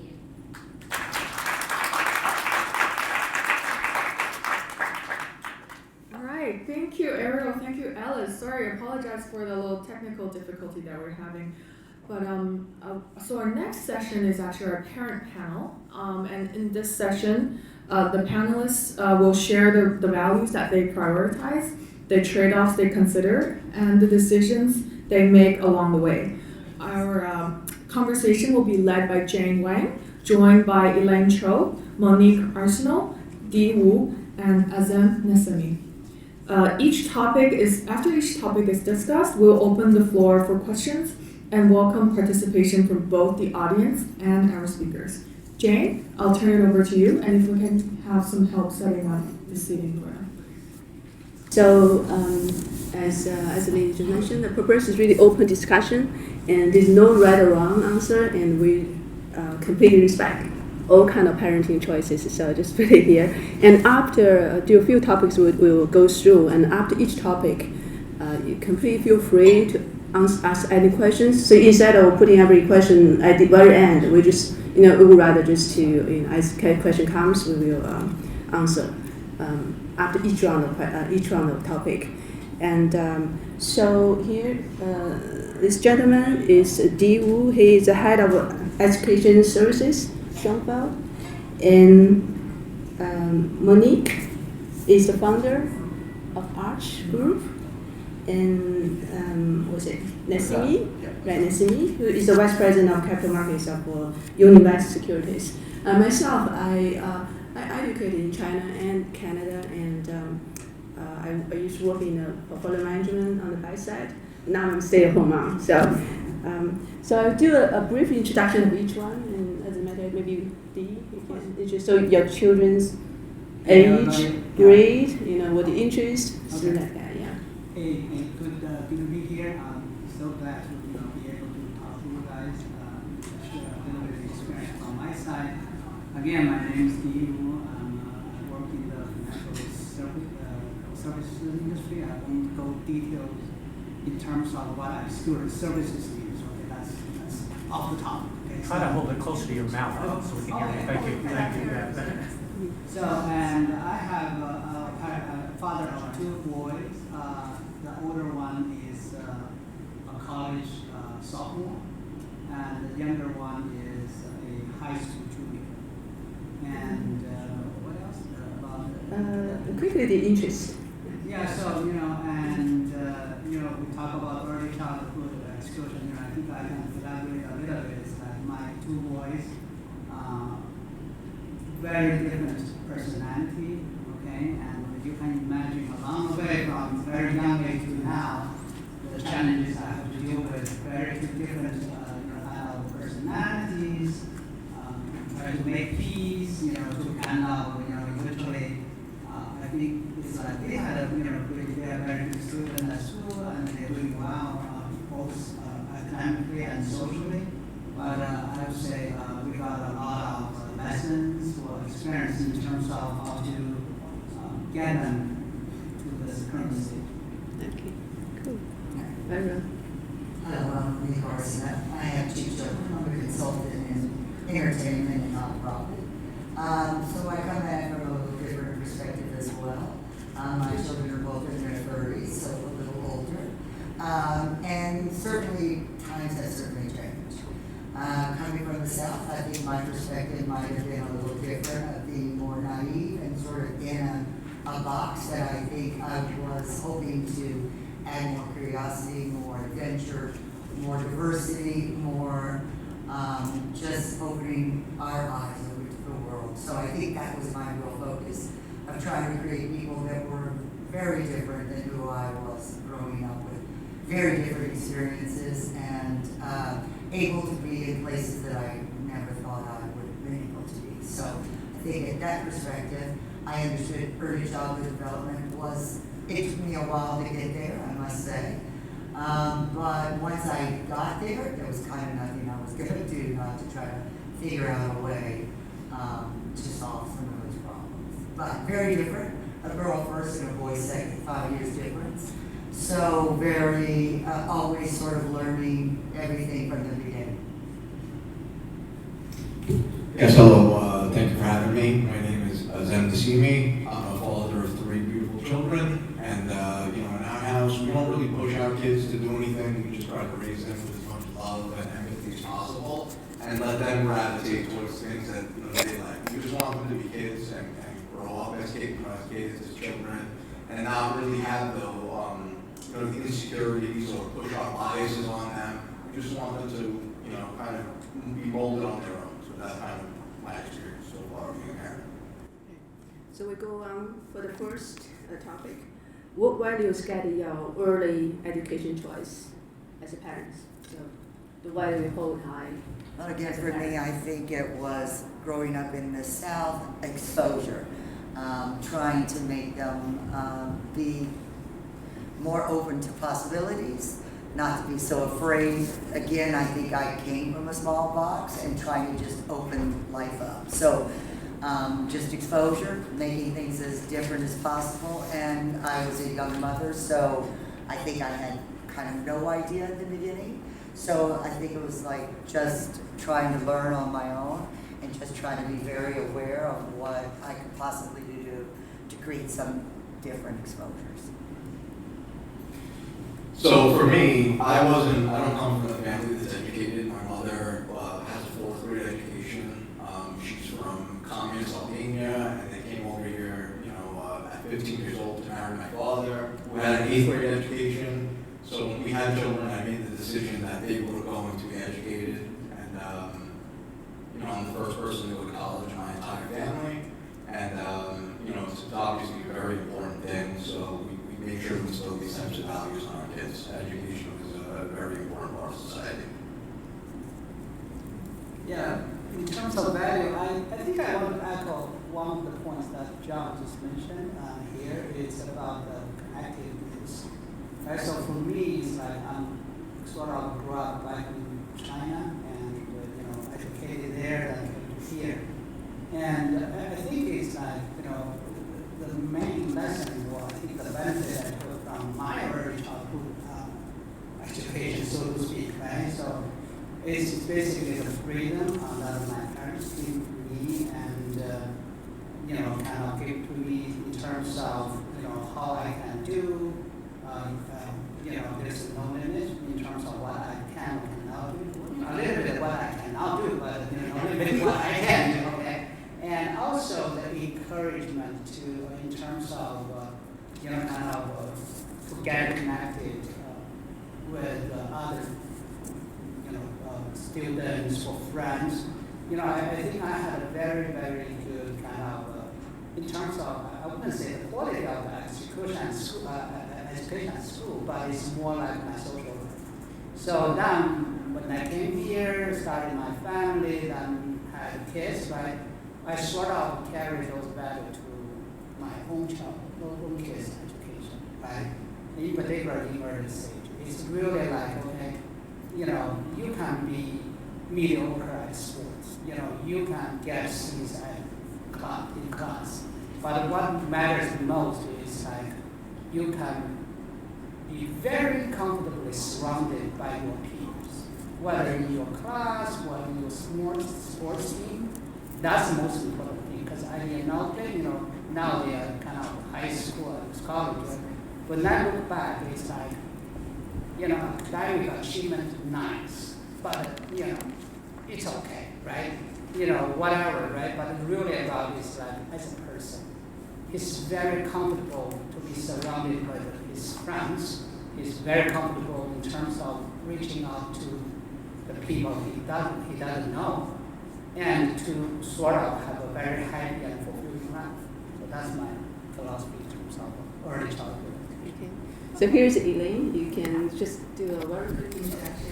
All right. Thank you, Ariel. Thank you, Alice. Sorry, I apologize for the little technical difficulty that we're having. But so our next session is actually our parent panel. And in this session, the panelists will share the values that they prioritize, the trade-offs they consider, and the decisions they make along the way. Our conversation will be led by Jane Wang, joined by Elaine Cho, Monique Arsenal, Dee Wu, and Azem Nesami. After each topic is discussed, we'll open the floor for questions and welcome participation from both the audience and our speakers. Jane, I'll turn it over to you, and if we can have some help setting up the seating program. So, as Lynn just mentioned, the purpose is really open discussion, and there's no right or wrong answer, and we completely respect all kind of parenting choices. So just put it here. And after do a few topics we will go through, and after each topic, you completely feel free to ask any questions. So instead of putting every question at the very end, we just we would rather just to as question comes, we will answer after each round of topic. And so here, this gentleman is Dee Wu. He is the head of education services, Shanghai, and Monique is the founder of Arch Group. And Nesimi, right? Nesimi, who is the vice president of capital markets of Univest Securities. Myself, I educated in China and Canada, and I used to work in portfolio management on the buy side. Now I'm a stay-at-home mom. So I'll do a brief introduction of each one, and as a matter maybe D, you can introduce. So your children's age, grade, what the interest, something like that, yeah. Hey, good to be here. I'm so glad to be able to talk to you guys, share a little bit of experience on my side. Again, my name is Steve. I work in the financial services industry. I won't go details in terms of what I student services is. Okay, that's off the top. Okay, Try to hold it closer to your mouth so we can hear you. Thank you. Thank you. So, and I have a father of two boys. The older one is a college sophomore, and the younger one is a high school junior. And what else about Quickly, the interest. yeah, so and we talk about early childhood exclusion. I think I can elaborate a little bit. Is that my two boys, very different personality, okay, and you can imagine along the way from very young age to now, the challenges I have to deal with, very different kind of personalities, try to make peace, to kind of, eventually, I think it's like they had a, they are very good students at school and they're doing well, both academically and socially. But I would say we got a lot of lessons or experience in terms of how to get them to this current stage. Okay, cool. Very well. Hello, I'm Lee Carson. I have two children. I'm a consultant in entertainment and nonprofit. So I come at it from a little different perspective as well. My children are both in their 30s, so a little older. And certainly, times have certainly changed. Coming from the South, I think my perspective might have been a little different, of being more naive and sort of in a box that I think I was hoping to add more curiosity, more adventure, more diversity, more just opening our eyes over to the world. So I think that was my real focus, of trying to create people that were very different than who I was growing up with, very different experiences, and able to be in places that I never thought I would have been able to be. So I think at that perspective, I understood early childhood development it took me a while to get there, I must say. But once I got there was kind of nothing I was going to do not to try to figure out a way to solve some of those problems. But very different, a girl first and a boy second, 5 years difference. So very, always sort of learning everything from the beginning. Yes, hello, thank you for having me. My name is Zem Dasimi. I'm a father of 3 beautiful children, and in our house, we don't really push our kids to do anything. We just try to raise them with as much love and empathy as possible, and let them gravitate towards things that they like. We just want them to be kids and grow up as kids, as children, and not really have the insecurities or push our biases on them. We just want them to, kind of be molded on their own. So that's kind of my experience so far being a parent. So we go on for the first topic. What values guide your early education choice as a parent? So the value you hold high. Well, again, for me, I think it was growing up in the South, exposure, trying to make them be more open to possibilities, not to be so afraid. Again, I think I came from a small box and trying to just open life up. So just exposure, making things as different as possible. And I was a young mother, so I think I had kind of no idea at the beginning. So I think it was like just trying to learn on my own and just trying to be very aware of what I could possibly do to create some different exposures. So for me, I don't come from a family that's educated. My mother has a 4th grade education. She's from communist Albania, and they came over here, at 15 years old to marry my father, who had an 8th grade education. So when we had children, I made the decision that they were going to be educated, and I'm the first person to go to college in my entire family, and it's obviously a very important thing. So we make sure we instill these types of values on our kids. Education is a very important part of society. Yeah, in terms of value, I think I want to echo one of the points that John just mentioned here. It's about the connectiveness. Right, so for me, it's like I'm sort of grew up back in China and educated there and came to here. And I think it's like, the main lesson, or I think the benefit I took from my early childhood education, so to speak, right? So it's basically the freedom that my parents gave to me and, kind of gave to me in terms of, how I can do. There's no limit in terms of what I can or cannot do. A little bit of what I cannot do, but a little bit of what I can do, okay? And also the encouragement to, in terms of, to get connected with other, students or friends. I think I had a very, very good kind of, in terms of, I wouldn't say the quality of education at school, but it's more like my social life. So then, when I came here, started my family, then had kids, right? I sort of carry those values to my own kids' education, right? In particular, in early stage. It's really like, okay, you can be mediocre at sports. You can get C's in class. But what matters the most is like, you can be very comfortably surrounded by your peers, whether in your class, whether in your sports team. That's the most important thing, because I now they are kind of high school and college. When I look back, it's like, academic achievement, nice, but it's okay, right? Whatever, right? But really about is like, as a person, he's very comfortable to be surrounded by his friends. He's very comfortable in terms of reaching out to the people he doesn't know, and to sort of have a very happy and fulfilling life. So that's my philosophy in terms of early childhood. Okay. So here's Elaine. You can just do a very quick introduction.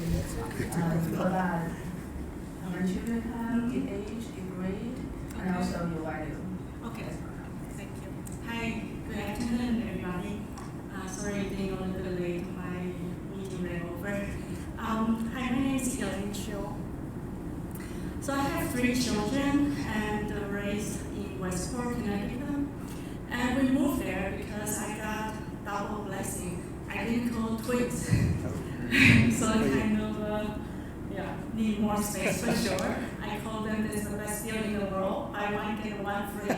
About how many children have, the age, the grade, and also your value. Okay, thank you. Hi, good afternoon, everybody. Sorry being a little bit late. My meeting ran over. Hi, my name is Elaine Chiu. So I have 3 children and raised in Westport, Connecticut. And we moved there because I got double blessing, identical twins. So I kind of need more space for sure. I call them this the best deal in the world. Buy one, get one free.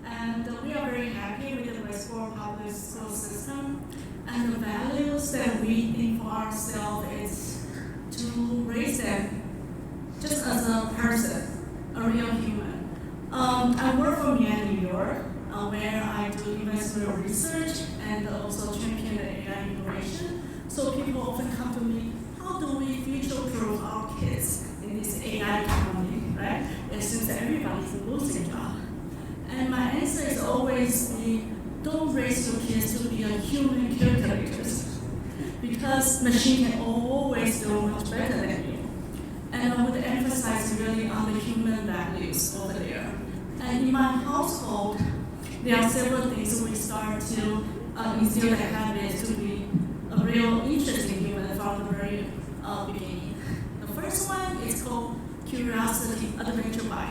And we are very happy with the Westport public school system. And the values that we think for ourselves is to raise them just as a person, a real human. I work for New York, where I do investment research and also champion the AI innovation. So people often come to me, how do we future-proof our kids in this AI economy, right? It seems that everybody's losing job. And my answer is always don't raise your kids to be a human calculators, because machine can always do much better than you. And I would emphasize really on the human values over there. And in my household, there are several things we start to instill the habit to be a real interesting human from the very beginning. The first one is called curiosity, adventure buy.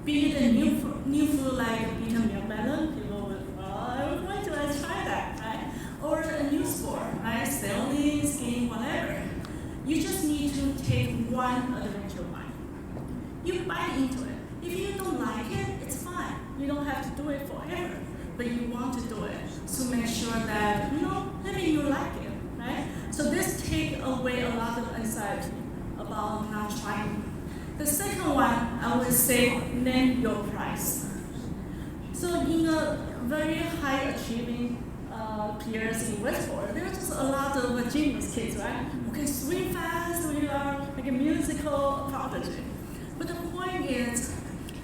Be it a new food like beaten milk melon, people would, why do I try that, right? Or a new sport, right? Sailing, skiing, whatever. You just need to take one adventure buy. You buy into it. If you don't like it, it's fine. You don't have to do it forever, but you want to do it to make sure that, maybe you like it, right? So this takes away a lot of anxiety about not trying. The second one, I would say, name your price. So in a very high achieving peers in Westport, there's just a lot of genius kids, right? Who can swim fast, we are like a musical prodigy. But the point is,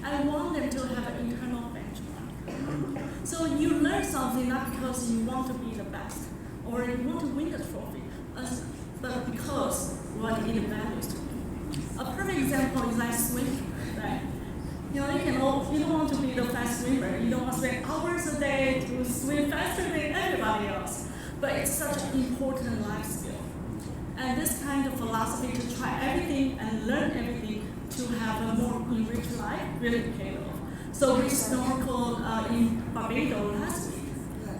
I want them to have an internal benchmark. So you learn something not because you want to be the best or you want to win the trophy, but because what it values to you. A perfect example is like swimming, right? You know, you don't want to be the fast swimmer. You don't want to spend hours a day to swim faster than everybody else. But it's such an important life skill. And this kind of philosophy to try everything and learn everything to have a more enriched life really paid off. So we snorkeled in Barbados last week,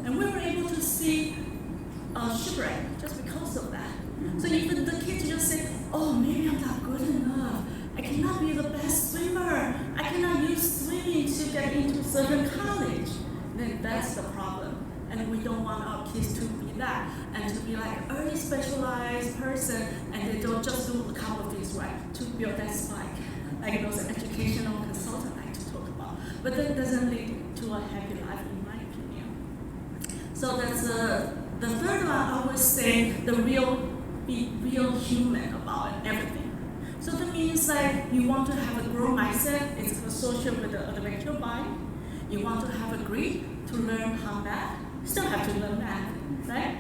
and we were able to see shipwreck just because of that. So even the kids just say, oh, maybe I'm not good enough. I cannot be the best swimmer. I cannot use swimming to get into a certain college. Then that's the problem. And we don't want our kids to be that and to be like an early specialized person and they don't just do a couple of things right to build that spike. Like those educational consultants like to talk about. But that doesn't lead to a happy life in my opinion. So that's the third one. I would say the be real human about everything. So that means like you want to have a growth mindset. It's associated with the adventure mind. You want to have a grit to learn math. You still have to learn math, right?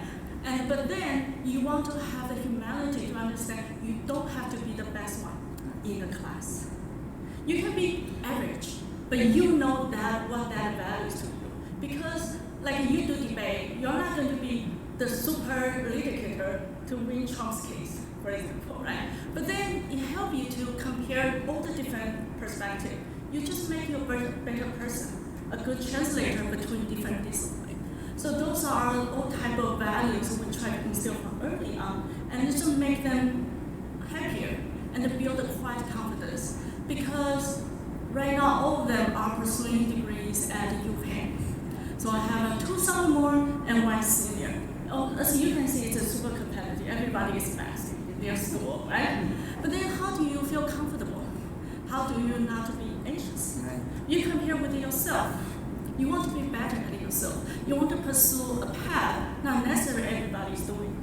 But then you want to have the humanity to understand you don't have to be the best one in the class. You can be average, but you know that what that values to you. Because like you do debate, you're not going to be the super litigator to win Trump's case, for example, right? But then it helps you to compare all the different perspectives. You just make you a better person, a good translator between different disciplines. So those are all type of values we try to instill from early on, and just make them happier and build a quiet confidence. Because right now all of them are pursuing degrees at UPenn. So I have 2 sophomore and 1 senior. As you can see, it's super competitive. Everybody is fast in their school, right? But then how do you feel comfortable? How do you not be anxious? You compare with yourself. You want to be better at yourself. You want to pursue a path not necessarily everybody is doing.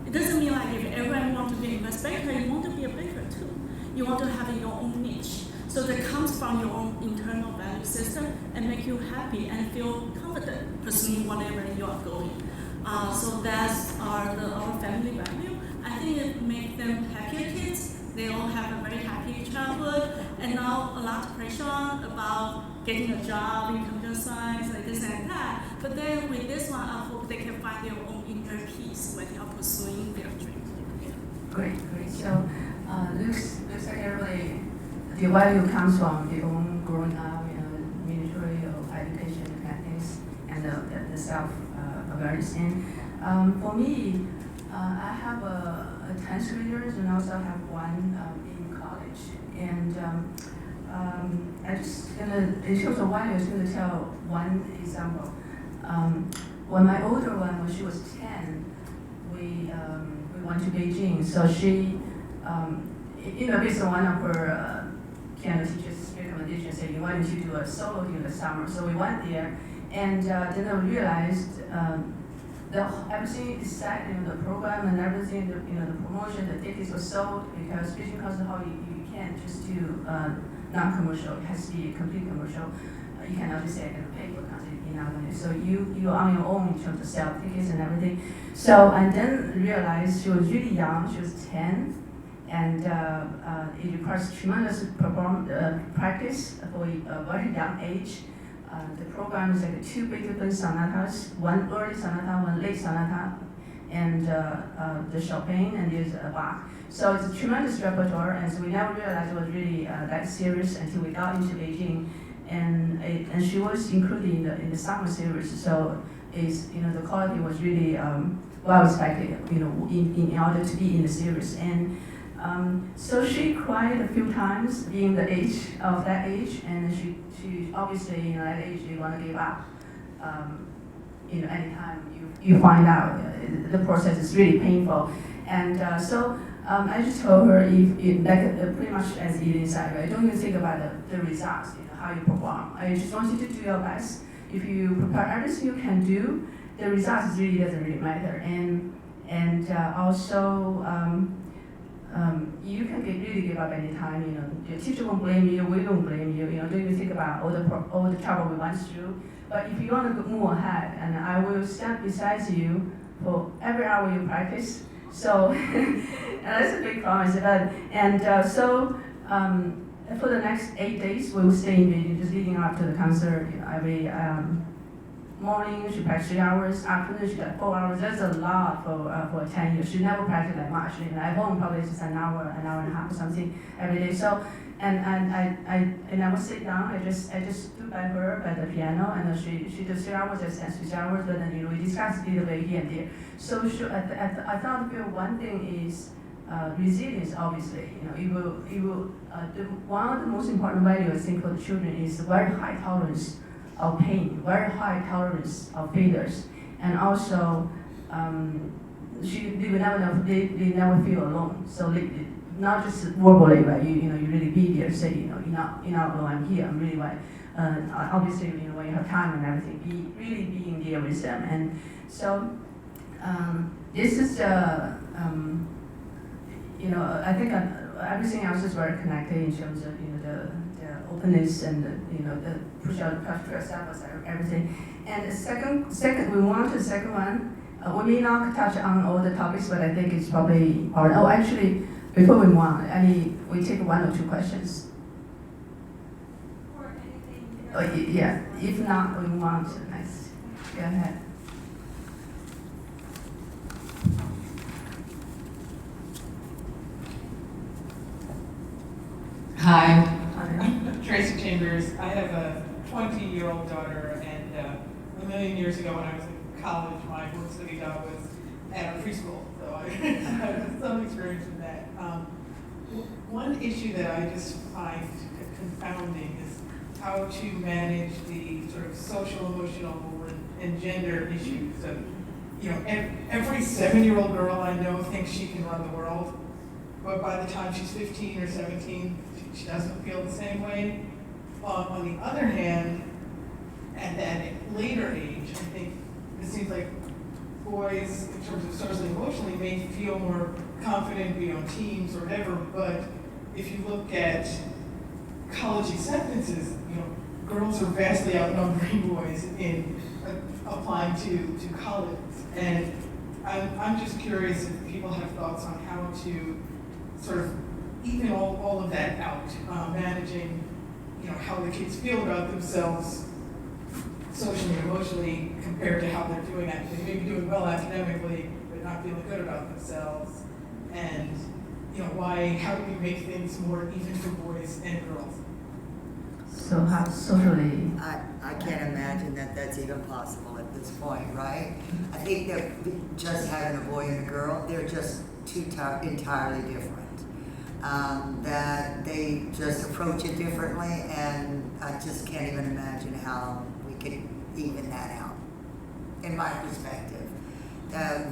It doesn't mean like if everyone wants to be a baker, you want to be a baker too. You want to have your own niche. So that comes from your own internal value system and make you happy and feel confident pursuing whatever you are going. So that's our family value. I think it makes them happier kids. They all have a very happy childhood, and now a lot of pressure about getting a job in computer science, like this and that. But then with this one, I hope they can find their own inner peace when they are pursuing their dreams. Yeah. Great. So looks like everybody, the value comes from their own growing up, military or education kind of things, and the self-awareness. And for me, I have a 10th graders and also have 1 in college. And I just in terms of value, I was gonna tell 1 example. When my older one, when she was 10, we went to Beijing. So she, based on one of her piano teachers' recommendations, said you wanted to do a solo in the summer. So we went there, and then I realized everything is set, the program and everything, the promotion, the tickets were sold because Beijing Concert Hall you can't just do non-commercial. It has to be complete commercial. You cannot just say I'm gonna pay for concert. You're not gonna. So you're on your own in terms of sell tickets and everything. So and then realized she was really young. She was 10. And it requires tremendous practice for a very young age. The program is like 2 Beethoven sonatas, 1 early sonata, 1 late sonata, and the Chopin, and there's a Bach. So it's a tremendous repertoire, and so we never realized it was really that serious until we got into Beijing, and she was included in the summer series. So the quality was really well respected, in order to be in the series. And so she cried a few times being the age of that age, and she obviously at that age you want to give up. Anytime you find out the process is really painful, and so I just told her pretty much as Eden said, right? Don't even think about the results, how you perform. I just want you to do your best. If you prepare everything you can do, the results really doesn't really matter. And also. You can really give up any time. Your teacher won't blame you. We don't blame you. Don't even think about all the trouble we went through. But if you want to move ahead, and I will stand beside you for every hour you practice, So that's a big promise. For the next 8 days, we will stay in Beijing, just leading up to the concert. Every morning she practices 3 hours, afternoon she got 4 hours. That's a lot for 10 years. She never practiced that much. At home probably just an hour and a half or something every day. So I never sit down. I just stood by her by the piano, and she does 3 hours, I stand 6 hours, but then we discuss a little bit here and there. So I thought one thing is resilience. Obviously, one of the most important values I think for the children is very high tolerance of pain, very high tolerance of failures, and also they never feel alone. So not just verbally, but you really be there, say you're not alone. I'm here. I'm really right. Obviously, when you have time and everything, really being there with them. And so this is I think everything else is very connected in terms of the openness and the push yourself and everything. And the second we want the second one. We may not touch on all the topics, but I think it's probably important. Oh, actually, before we move on, we take 1 or 2 questions. Or anything. Yeah. If not, we move on to the next. Go ahead. Hi, I'm Tracy Chambers. I have a 20-year-old daughter, and a million years ago when I was in college, my work study job was at a preschool, so I have some experience in that. One issue that I just find confounding is how to manage the sort of social, emotional, and gender issues. Of, every 7-year-old girl I know thinks she can run the world, but by the time she's 15 or 17, she doesn't feel the same way. On the other hand, at that later age, I think it seems like boys, in terms of socially and emotionally, may feel more confident, be on teams or whatever, but if you look at college acceptances, girls are vastly outnumbering boys in applying to college. And I'm just curious if people have thoughts on how to sort of even all of that out, managing, how the kids feel about themselves socially and emotionally compared to how they're doing academically. They may be doing well academically, but not feeling good about themselves. And, how do we make things more even for boys and girls? So how socially? I can't imagine that that's even possible at this point, right? I think that just having a boy and a girl, they're just two entirely different. That they just approach it differently, and I just can't even imagine how we could even that out, in my perspective.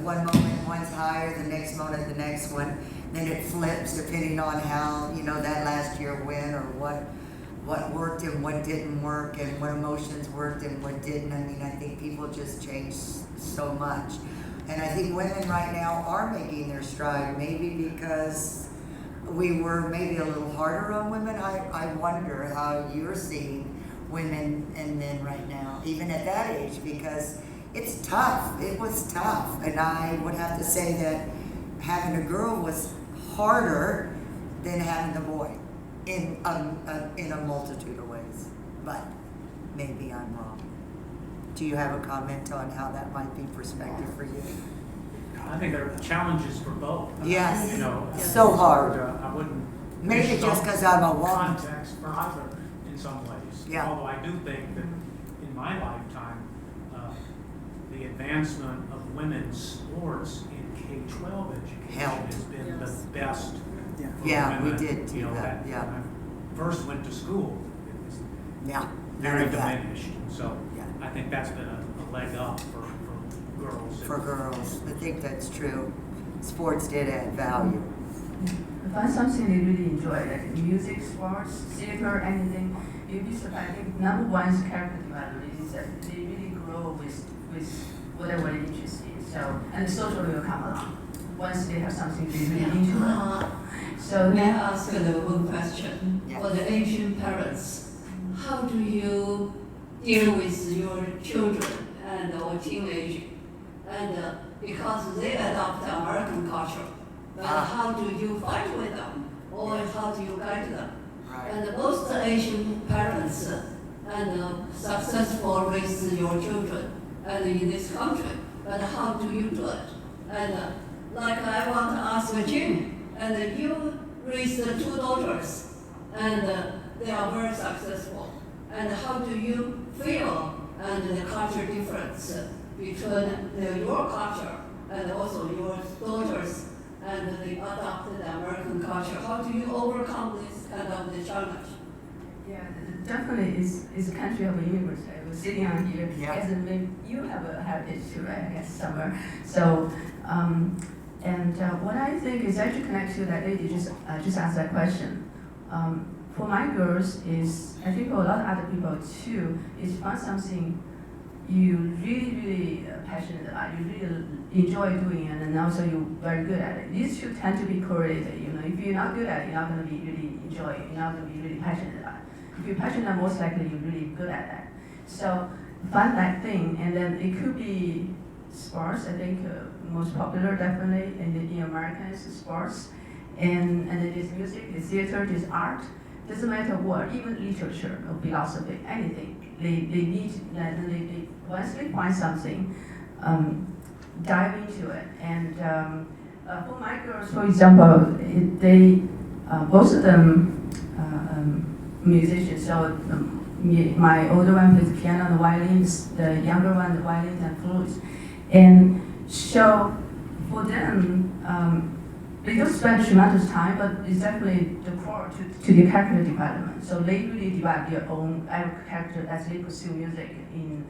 One moment one's higher, the next moment the next one, then it flips depending on how, that last year went, or what worked and what didn't work, and what emotions worked and what didn't. I mean, I think people just change so much. And I think women right now are making their stride, maybe because we were maybe a little harder on women. I wonder how you're seeing women and men right now, even at that age, because it's tough. It was tough. And I would have to say that having a girl was harder than having a boy in a multitude of ways. But maybe I'm wrong. Do you have a comment on how that might be perspective for you? I think there are challenges for both. Yes, so hard. I wouldn't. Maybe just because I'm a woman. Context for either in some ways. Yeah. Although I do think that in my lifetime, the advancement of women's sports in K-12 education has been the best. Yeah, we women. did do that. When I first went to school, it was very diminished. And so I think that's been a leg up for girls. For girls, I think that's true. Sports did add value. I find something they really enjoy, like music, sports, theater, anything. You'd be surprised. I think number one is character development. Is that they really grow with whatever they're interested in. So, and the social will come along once they have something they really into. So may I ask one question? For the Asian parents, how do you deal with your children and or teenage and because they adopt American culture. But how do you fight with them, or how do you guide them? Right. And most Asian parents and successful raise your children and in this country, but how do you do it? And like I want to ask Jim, and you raised 2 daughters, and they are very successful. And how do you feel and the culture difference between your culture and also your daughters and the adopted American culture? How do you overcome this kind of the challenge? Yeah, definitely it's a country of immigrants. I was sitting on here, Yeah. as in maybe you have a heritage too, right? I guess somewhere. So, what I think is actually connect to that lady just asked that question. For my girls is, I think for a lot of other people too, is find something you really passionate about, you really enjoy doing it, and also you're very good at it. These two tend to be correlated. You know, if you're not good at it, you're not going to be really enjoy it. You're not going to be really passionate about it. If you're passionate, most likely you're really good at that. So find that thing, and then it could be sports. I think most popular definitely in America is sports, and then there's music, there's theater, there's art. Doesn't matter what, even literature or philosophy, anything. They need that. They once they find something, dive into it. And for my girls, for example, they both of them musicians. So my older one plays piano and violins, the younger one the violins and flutes. And so for them, they don't spend tremendous time, but it's definitely the core to their character development. So they really develop their own character as they pursue music in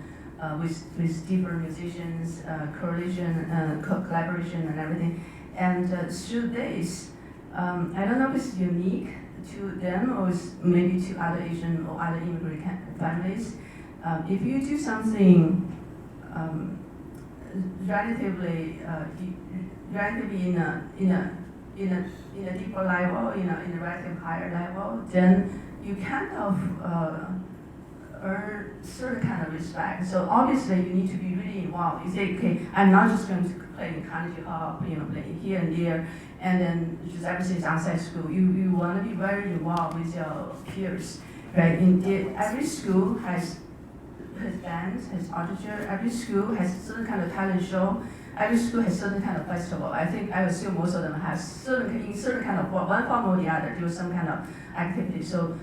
with different musicians, collaboration and everything. And through this, I don't know if it's unique to them or it's maybe to other Asian or other immigrant families. If you do something relatively in a deeper level, in a relative higher level, then you kind of earn certain kind of respect. So obviously you need to be really involved. You say, okay, I'm not just going to play in Carnegie Hall, playing here and there, and then just everything is outside school. You want to be very involved with your peers, right? Every school has bands, has orchestra. Every school has certain kind of talent show. Every school has certain kind of festival. I assume most of them have certain kind of one form or the other, do some kind of activity. So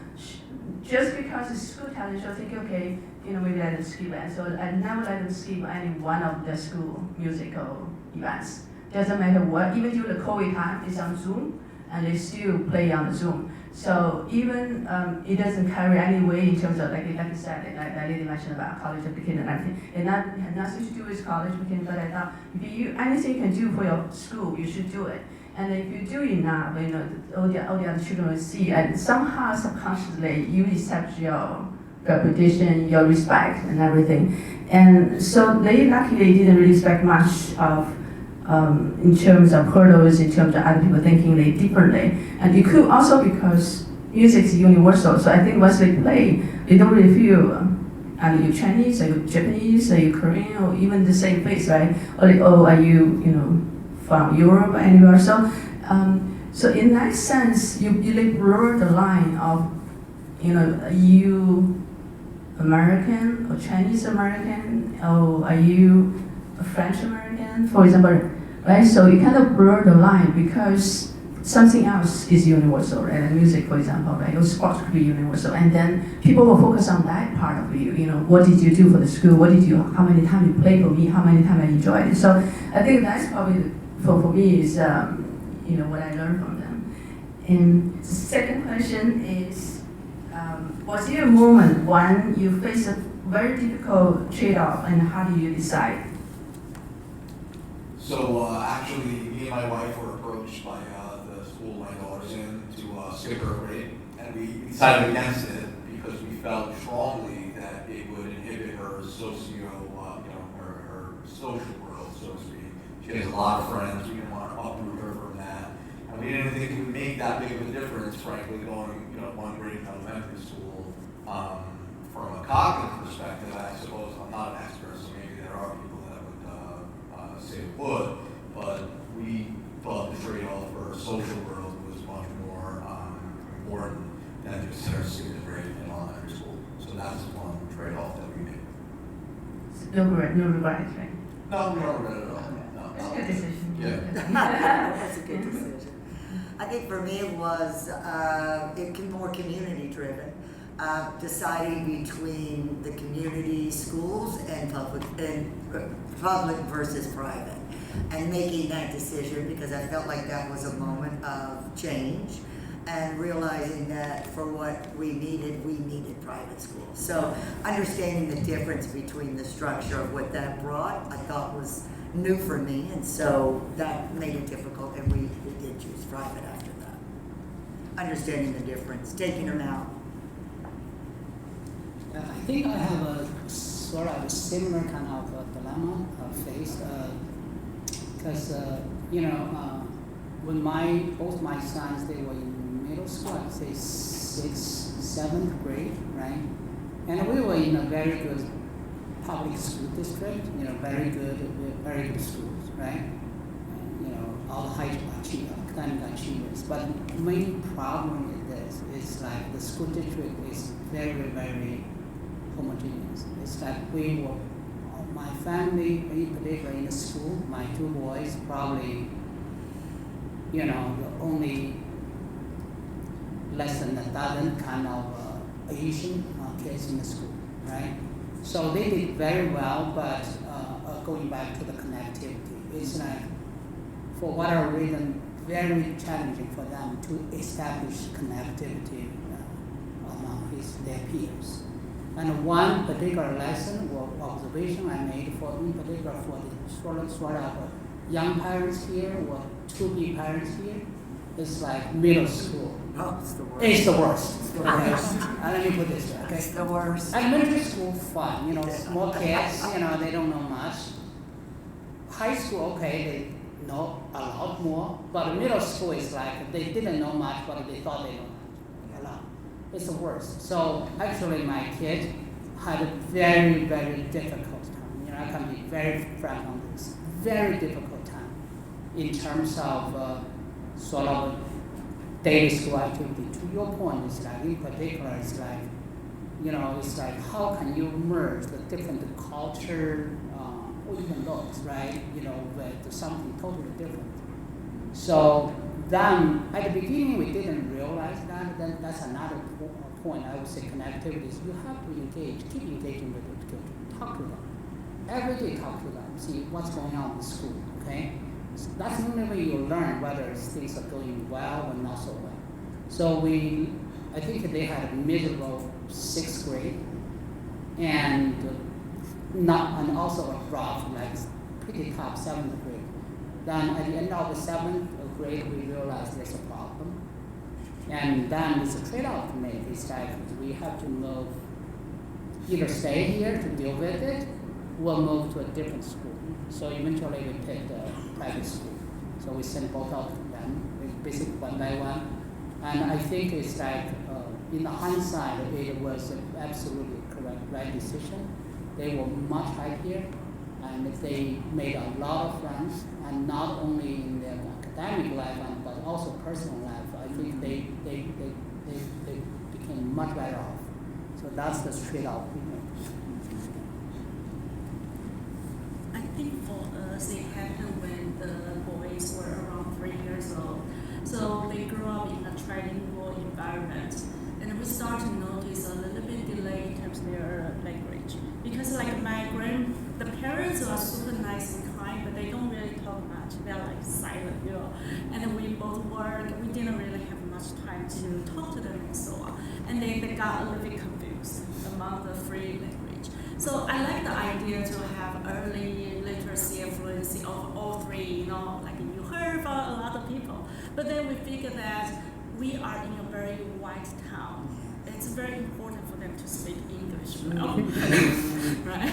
just because it's school talent show, think okay, maybe let them skip it. So I never let them skip any one of the school musical events. Doesn't matter what, even during the COVID time, it's on Zoom, and they still play on the Zoom. So even it doesn't carry any weight in terms of like you said, like I really mentioned about college application and everything. It had nothing to do with college application, but I thought if anything you can do for your school, you should do it. And if you do enough, all the other children will see, and somehow subconsciously you accept your reputation, your respect, and everything. And so they luckily didn't really expect much of. In terms of hurdles, in terms of other people thinking they differently. And it could also because music is universal. So I think once they play, they don't really feel, are you Chinese, are you Japanese, are you Korean, or even the same face, right? Or like, oh, are you, from Europe or anywhere? So, so in that sense, you like blur the line of, you American or Chinese American, or are you a French American, for example, right? So you kind of blur the line because something else is universal, right? Like music, for example, right? Or sports could be universal, and then people will focus on that part of you. What did you do for the school? How many times you played for me? How many times I enjoyed it? So I think that's probably for me is what I learned from them. And the second question is, was there a moment when you faced a very difficult trade-off, and how do you decide? So actually, me and my wife were approached by the school my daughter's in to skip her grade, and we decided against it because we felt strongly that it would inhibit her her social world, so to speak. She has a lot of friends. We didn't want to uproot her from that, and we didn't think it would make that big of a difference, frankly, going one grade in elementary school. From a cognitive perspective, I suppose I'm not an expert, so maybe there are people that would would, but we thought the trade-off for our social world was much more important than just our student grade in elementary school. So that's one trade-off that we made. No regrets, right? No, we don't regret it at all. No, That's a good decision. Yeah. That's a good decision. I think for me it was more community driven, deciding between the community schools and public versus private, and making that decision because I felt like that was a moment of change, and realizing that for what we needed private schools. So understanding the difference between the structure of what that brought, I thought was new for me, and so that made it difficult, and we did choose private after that. Understanding the difference, taking them out. I think I have a sort of a similar kind of dilemma faced, because when both my sons, they were in middle school, I'd say 6th, 7th grade, right? And we were in a very good public school district, very good schools, right? And, all the high academic achievers. But the main problem with this is like the school district is very, very homogeneous. It's like my family, in particular in the school, my 2 boys, probably, the only less than a dozen kind of Asian kids in the school, right? So they did very well, but going back to the connectivity, it's like, for whatever reason, very challenging for them to establish connectivity among their peers. And one particular lesson or observation I made in particular for the sort of young parents here or to-be parents here, is like middle school. Oh, it's the worst. It's the worst. It's the Okay. worst. Let me put this way. Okay. It's the worst. Elementary school, fun. Small kids. They don't know much. High school, okay, they know a lot more. But middle school is like they didn't know much, but they thought they know a lot. It's the worst. So actually, my kid had a very, very difficult time. I can be very frank on this. Very difficult time in terms of sort of daily school activity. To your point, it's like in particular, it's like, it's like how can you merge the different culture or even looks, right? With something totally different. So then at the beginning we didn't realize that. Then that's another point I would say connectivity is you have to engage, keep engaging with the children, talk to them. Every day talk to them, see what's going on in school, okay? So that's the only way you learn whether things are going well or not so well. So I think they had a miserable 6th grade and also a rough, like pretty tough 7th grade. Then at the end of the 7th grade, we realized there's a problem. And then it's a trade-off to make. It's like we have to move, either stay here to deal with it, or move to a different school. So eventually we picked a private school. So we sent both of them, basically one by one. And I think it's like, in the hindsight, it was an absolutely correct, right decision. They were much happier, and they made a lot of friends, and not only in their academic life, but also personal life. I think they became much better off. So that's the trade-off. I think for us, it happened when the boys were around 3 years old. So they grew up in a trilingual environment. And we start to notice a little bit delay in terms of their language. Because the parents are super nice and kind, but they don't really talk much. They're like silent, And then we both work, we didn't really have much time to talk to them and so on. And then they got a little bit confused among the free language. So I like the idea to have early literacy and fluency of all three, like you heard from a lot of people. But then we figured that we are in a very white town. It's very important for them to speak English well, right?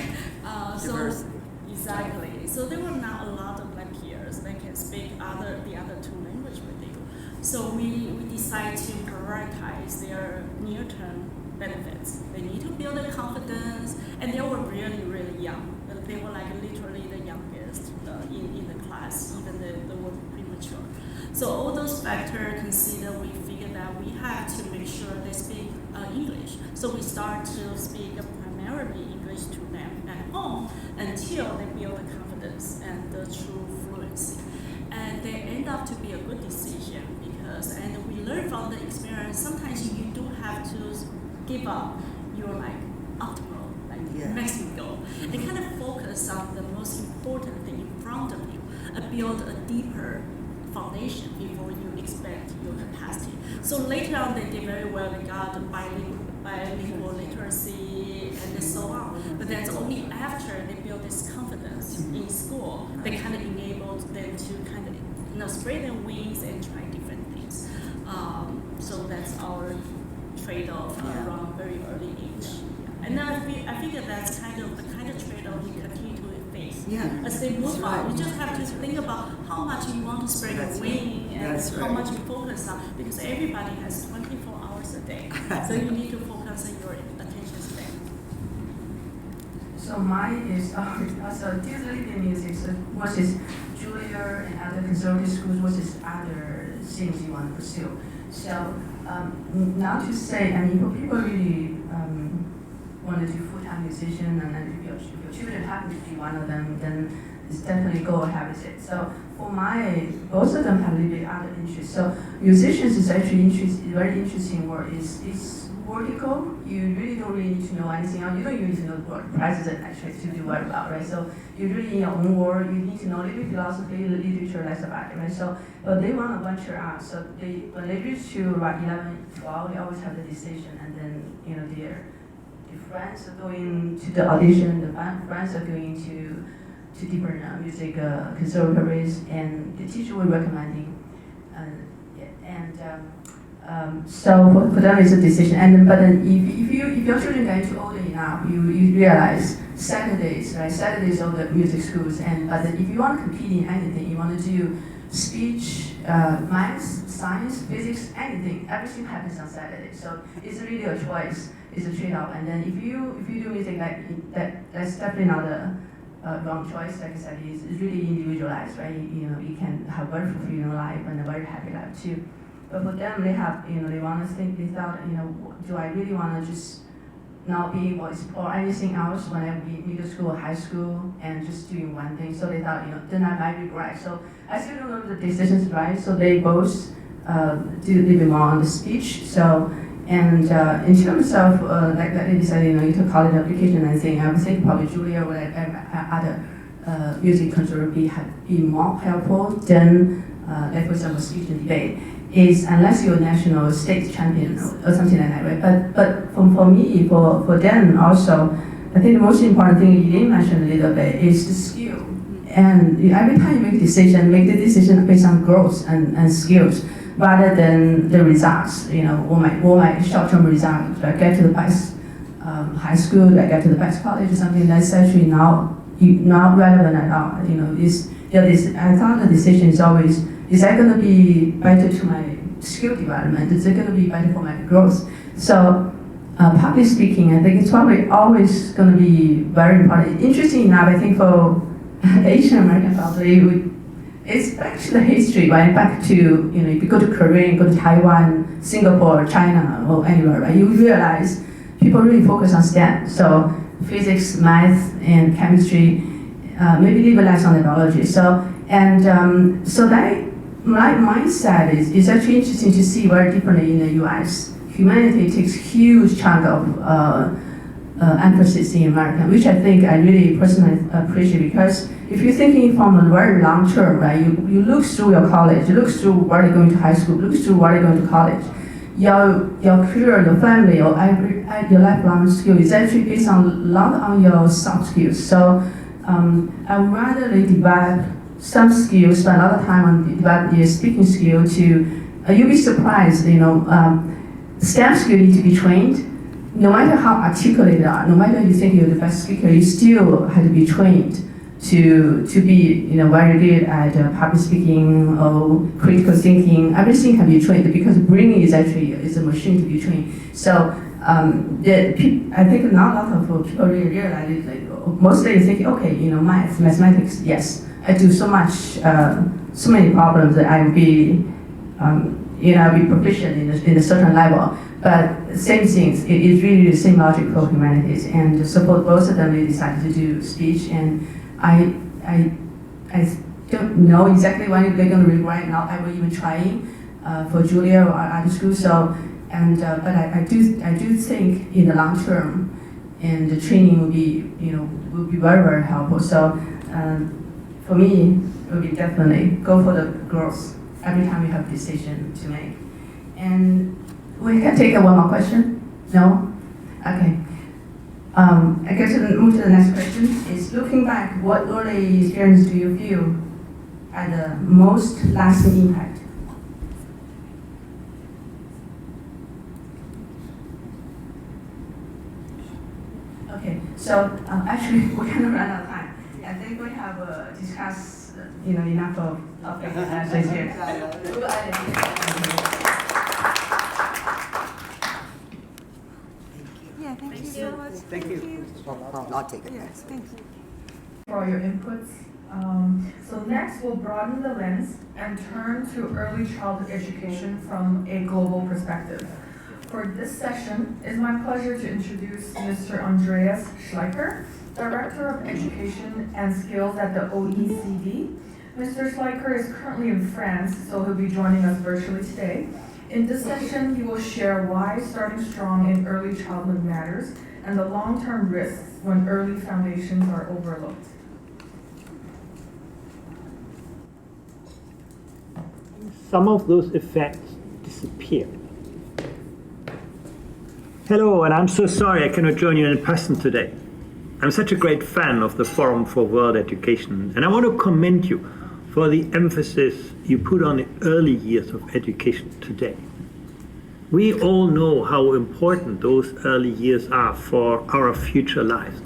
Exactly. So there were not a lot of Black peers that can speak the other two languages with you. So we decided to prioritize their near-term benefits. They need to build their confidence, and they were really, really young. They were like literally the youngest in the So all those factors considered, we figured that we have to make sure they speak English. So we start to speak primarily English to them at home until they build the confidence and the true fluency. And they end up to be a good decision because, and we learn from the experience, sometimes you do have to give up your optimal, maximum goal, and kind of focus on the most important thing in front of you, and build a deeper foundation before you expect your capacity. So later on, they did very well. They got bilingual literacy and so on. But that's only after they built this confidence in school, they kind of enabled them to kind of spread their wings and try different things. So that's our trade-off around very early age. And then I figure that's kind of the kind of trade-off we continue to face. As they move on, you just have to think about how much you want to spread your wing and how much you focus on, because everybody has 24 hours a day. So you need to focus on your attention span. So mine is also disability music versus Juilliard and other conservative schools versus other things you want to pursue. So not to say, I mean, for people really want to do full-time musician, and then if your children happen to be one of them, then it's definitely go ahead with it. So for both of them have a little bit other interests. So musicians is actually very interesting work. It's vertical. You really don't really need to know anything else. You don't even need to know the word president actually to do very well, right? So you really in your own world, you need to know a little bit philosophy, literature, less about it, right? So, but they want to venture out. So when they reach to about 11, 12, they always have the decision, and then their friends are going to the audition, the friends are going to different music conservatories, and the teacher will recommending. So for them it's a decision. But then if your children get too old enough, you realize Saturdays, right? Saturdays are the music schools, but then if you want to compete in anything, you want to do speech, math, science, physics, anything, everything happens on Saturday. So it's really a choice. It's a trade-off. And then if you do music that's definitely not a wrong choice. Like I said, it's really individualized, right? You can have very fulfilling life and a very happy life too. But for them, they have, they want to think. They thought, do I really want to just not be able to explore anything else when I be middle school or high school and just doing one thing? So they thought, then I might regret. So I still don't know the decisions right. So they both do a little bit more on the speech. So. And in terms of, like they decided, you took college application and thing, I would think probably Juilliard or other music conservatory have been more helpful than, like for example, speech and debate, is unless you're a national state champion or something like that, right? But for me, for them also, I think the most important thing you didn't mention a little bit is the skill. And every time you make the decision based on growth and skills, rather than the results, all my short-term results, I get to the best high school, I get to the best college or something, that's actually not relevant at all. I thought the decision is always, is that going to be better to my skill development? Is it going to be better for my growth? So, public speaking, I think it's probably always going to be very important. Interesting enough, I think for Asian American faculty, it's actually history, right? Back to, if you go to Korea, go to Taiwan, Singapore, China, or anywhere, right? You realize people really focus on STEM. So physics, math, and chemistry, maybe little less on the biology. So that my mindset is actually interesting to see very differently in the US. Humanity takes huge chunk of emphasis in America, which I think I really personally appreciate, because if you're thinking from a very long term, right, you look through your college, you look through where you're going to high school, look through where you're going to college. Your career, your family, your lifelong skill is actually based on a lot on your soft skills. So I would rather develop some skills, spend a lot of time on developing your speaking skill you'll be surprised, STEM skill need to be trained. No matter how articulate you are, no matter you think you're the best speaker, you still have to be trained to be very good at public speaking or critical thinking. Everything can be trained because brain is a machine to be trained. So I think not a lot of people really realize it. Mostly you think, okay, mathematics, yes, I do so much, so many problems that I will be, I'll be proficient in a certain level. But same things, it is really the same logic for humanities. And suppose both of them, they decided to do speech, and I don't know exactly when they're going to read right now. I will even trying for Julia or other schools. So, but I do think in the long term, and the training will be very, very helpful. So for me, it will be definitely go for the growth every time you have a decision to make. And we can take one more question. No? Okay. I guess we'll move to the next question. Is looking back, what early experience do you feel had the most lasting impact? Okay, so actually we kind of ran out of time. I think we have discussed enough of things here. Yeah, thank you so much. Thank you. I'll take it. Yes, thank you. For your inputs. So next, we'll broaden the lens and turn to early childhood education from a global perspective. For this session, it's my pleasure to introduce Mr. Andreas Schleicher, Director of Education and Skills at the OECD. Mr. Schleicher is currently in France, so he'll be joining us virtually today. In this session, he will share why starting strong in early childhood matters and the long-term risks when early foundations are overlooked. Some of those effects disappear. Hello, and I'm so sorry I cannot join you in person today. I'm such a great fan of the Forum for World Education, and I want to commend you for the emphasis you put on the early years of education today. We all know how important those early years are for our future lives.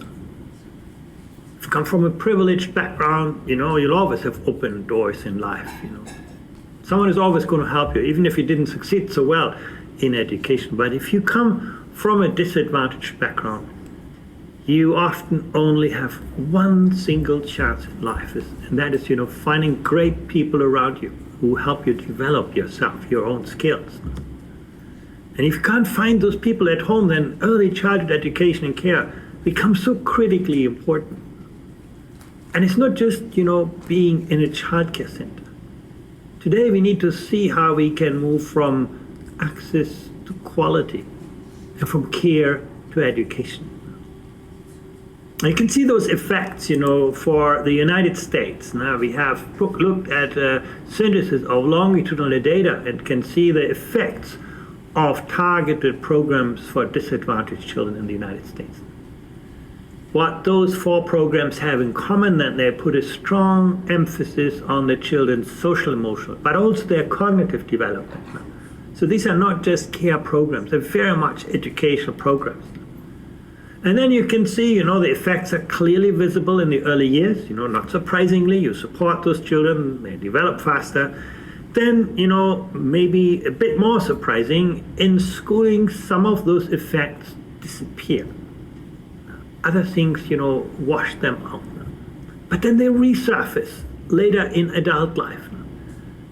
If you come from a privileged background, you'll always have open doors in life, Someone is always going to help you, even if you didn't succeed so well in education. But if you come from a disadvantaged background, you often only have one single chance in life, and that is, finding great people around you who help you develop yourself, your own skills. And if you can't find those people at home, then early childhood education and care becomes so critically important. And it's not just, being in a childcare center. Today we need to see how we can move from access to quality and from care to education. You can see those effects, for the United States. Now we have looked at synthesis of longitudinal data and can see the effects of targeted programs for disadvantaged children in the United States. What those 4 programs have in common, that they put a strong emphasis on the children's social emotional, but also their cognitive development. So these are not just care programs, they're very much educational programs. And then you can see, the effects are clearly visible in the early years. Not surprisingly, you support those children, they develop faster. Then, maybe a bit more surprising, in schooling, some of those effects disappear. Other things, wash them out. But then they resurface later in adult life.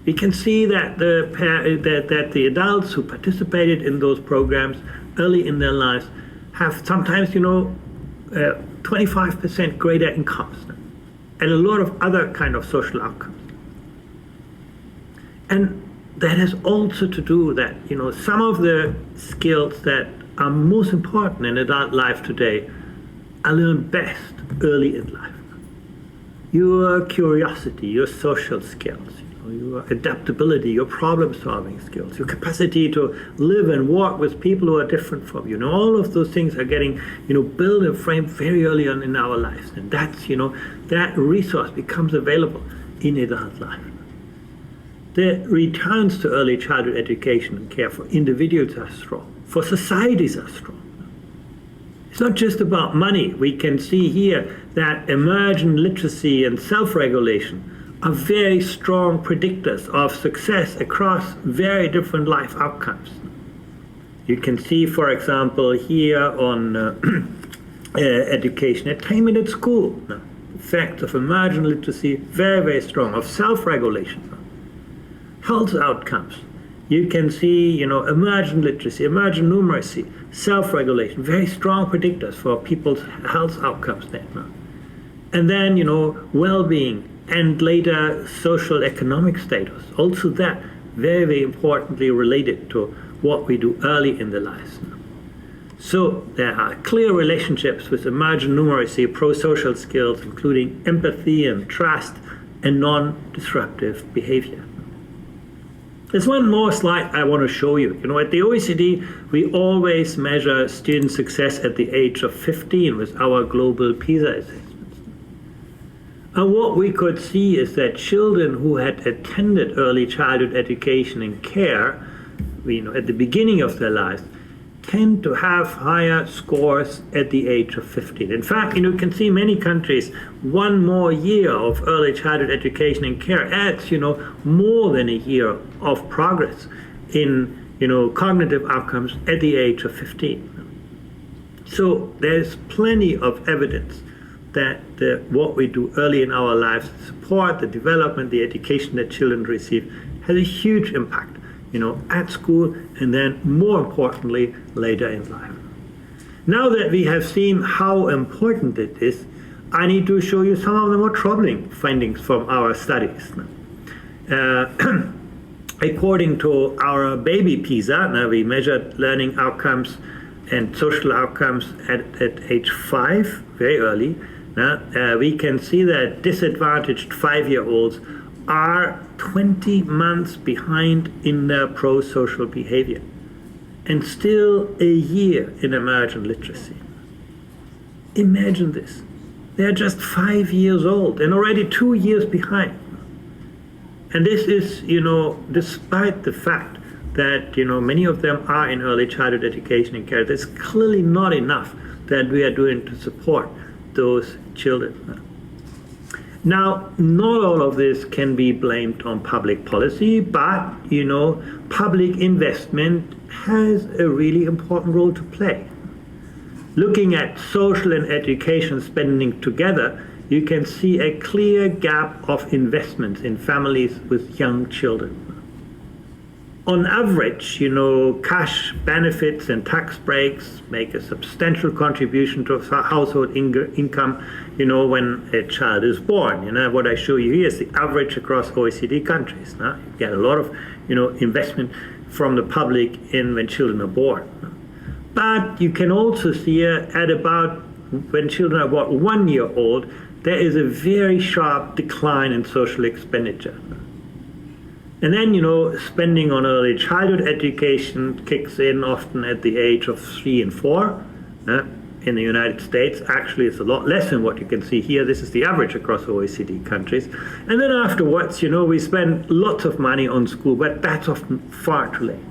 We can see that the adults who participated in those programs early in their lives have sometimes, 25% greater incomes and a lot of other kind of social outcomes. And that has also to do that, some of the skills that are most important in adult life today are learned best early in life. Your curiosity, your social skills, your adaptability, your problem-solving skills, your capacity to live and work with people who are different from you. All of those things are getting, built and framed very early on in our lives. And that's, that resource becomes available in adult life. The returns to early childhood education and care for individuals are strong, for societies are strong. It's not just about money. We can see here that emergent literacy and self-regulation are very strong predictors of success across very different life outcomes. You can see, for example, here on education attainment at school. effects of emergent literacy, very, very strong, of self-regulation, health outcomes. You can see, emergent literacy, emergent numeracy, self-regulation, very strong predictors for people's health outcomes there. And then, well-being and later social economic status. Also that very, very importantly related to what we do early in the lives. So there are clear relationships with emergent numeracy, pro-social skills, including empathy and trust and non-disruptive behavior. There's one more slide I want to show you. At the OECD, we always measure student success at the age of 15 with our global PISA assessments. And what we could see is that children who had attended early childhood education and care, at the beginning of their lives, tend to have higher scores at the age of 15. In fact, you can see many countries, one more year of early childhood education and care adds, more than a year of progress in, cognitive outcomes at the age of 15. So there's plenty of evidence that what we do early in our lives to support the development, the education that children receive, has a huge impact, at school and then more importantly later in life. Now that we have seen how important it is, I need to show you some of the more troubling findings from our studies. According to our baby PISA, now we measured learning outcomes and social outcomes at age 5, very early. We can see that disadvantaged 5-year-olds are 20 months behind in their pro-social behavior and still a year in emergent literacy. Imagine this. They're just 5 years old and already 2 years behind. And this is, despite the fact that, many of them are in early childhood education and care, there's clearly not enough that we are doing to support those children. Now, not all of this can be blamed on public policy, but, public investment has a really important role to play. Looking at social and education spending together, you can see a clear gap of investments in families with young children. On average, cash benefits and tax breaks make a substantial contribution to household income, when a child is born. What I show you here is the average across OECD countries. You get a lot of, investment from the public when children are born. But you can also see at about when children are about 1 year old, there is a very sharp decline in social expenditure. And then, spending on early childhood education kicks in often at the age of 3 and 4. In the United States, actually, it's a lot less than what you can see here. This is the average across OECD countries. And then afterwards, we spend lots of money on school, but that's often far too late.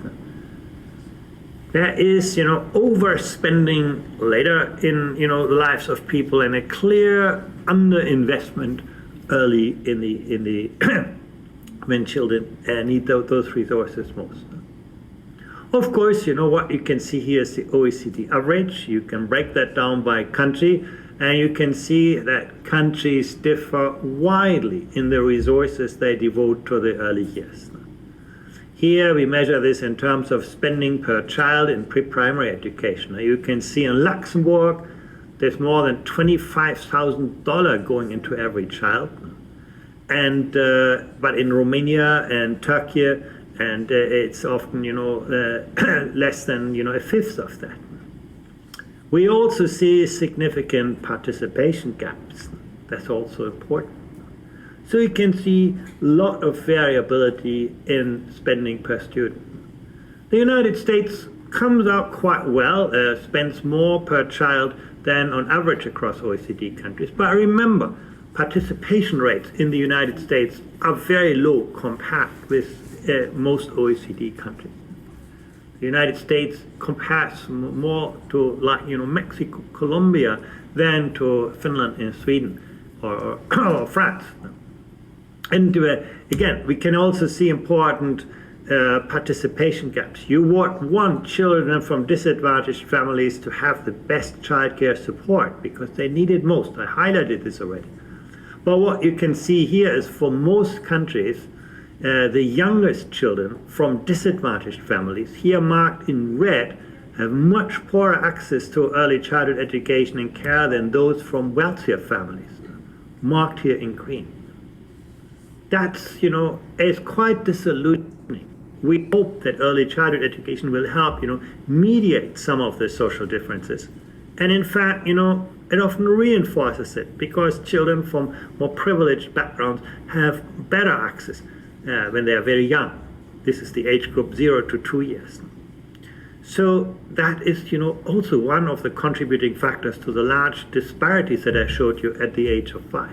There is, overspending later in, the lives of people and a clear underinvestment early in the when children need those resources most. Of course, what you can see here is the OECD average. You can break that down by country, and you can see that countries differ widely in the resources they devote to the early years. Here we measure this in terms of spending per child in pre-primary education. Now, you can see in Luxembourg, there's more than $25,000 going into every child. And but in Romania and Turkey, and it's often less than a fifth of that. We also see significant participation gaps. That's also important. So you can see a lot of variability in spending per student. The United States comes out quite well, spends more per child than on average across OECD countries. But remember, participation rates in the United States are very low compared with most OECD countries. The United States compares more to Mexico, Colombia than to Finland and Sweden or France. And again, we can also see important participation gaps. You want children from disadvantaged families to have the best childcare support because they need it most. I highlighted this already. But what you can see here is for most countries, the youngest children from disadvantaged families, here marked in red, have much poorer access to early childhood education and care than those from wealthier families, marked here in green. That's, is quite disillusioning. We hope that early childhood education will help, mediate some of the social differences. And in fact, it often reinforces it because children from more privileged backgrounds have better access when they are very young. This is the age group 0 to 2 years. So that is, also one of the contributing factors to the large disparities that I showed you at the age of 5.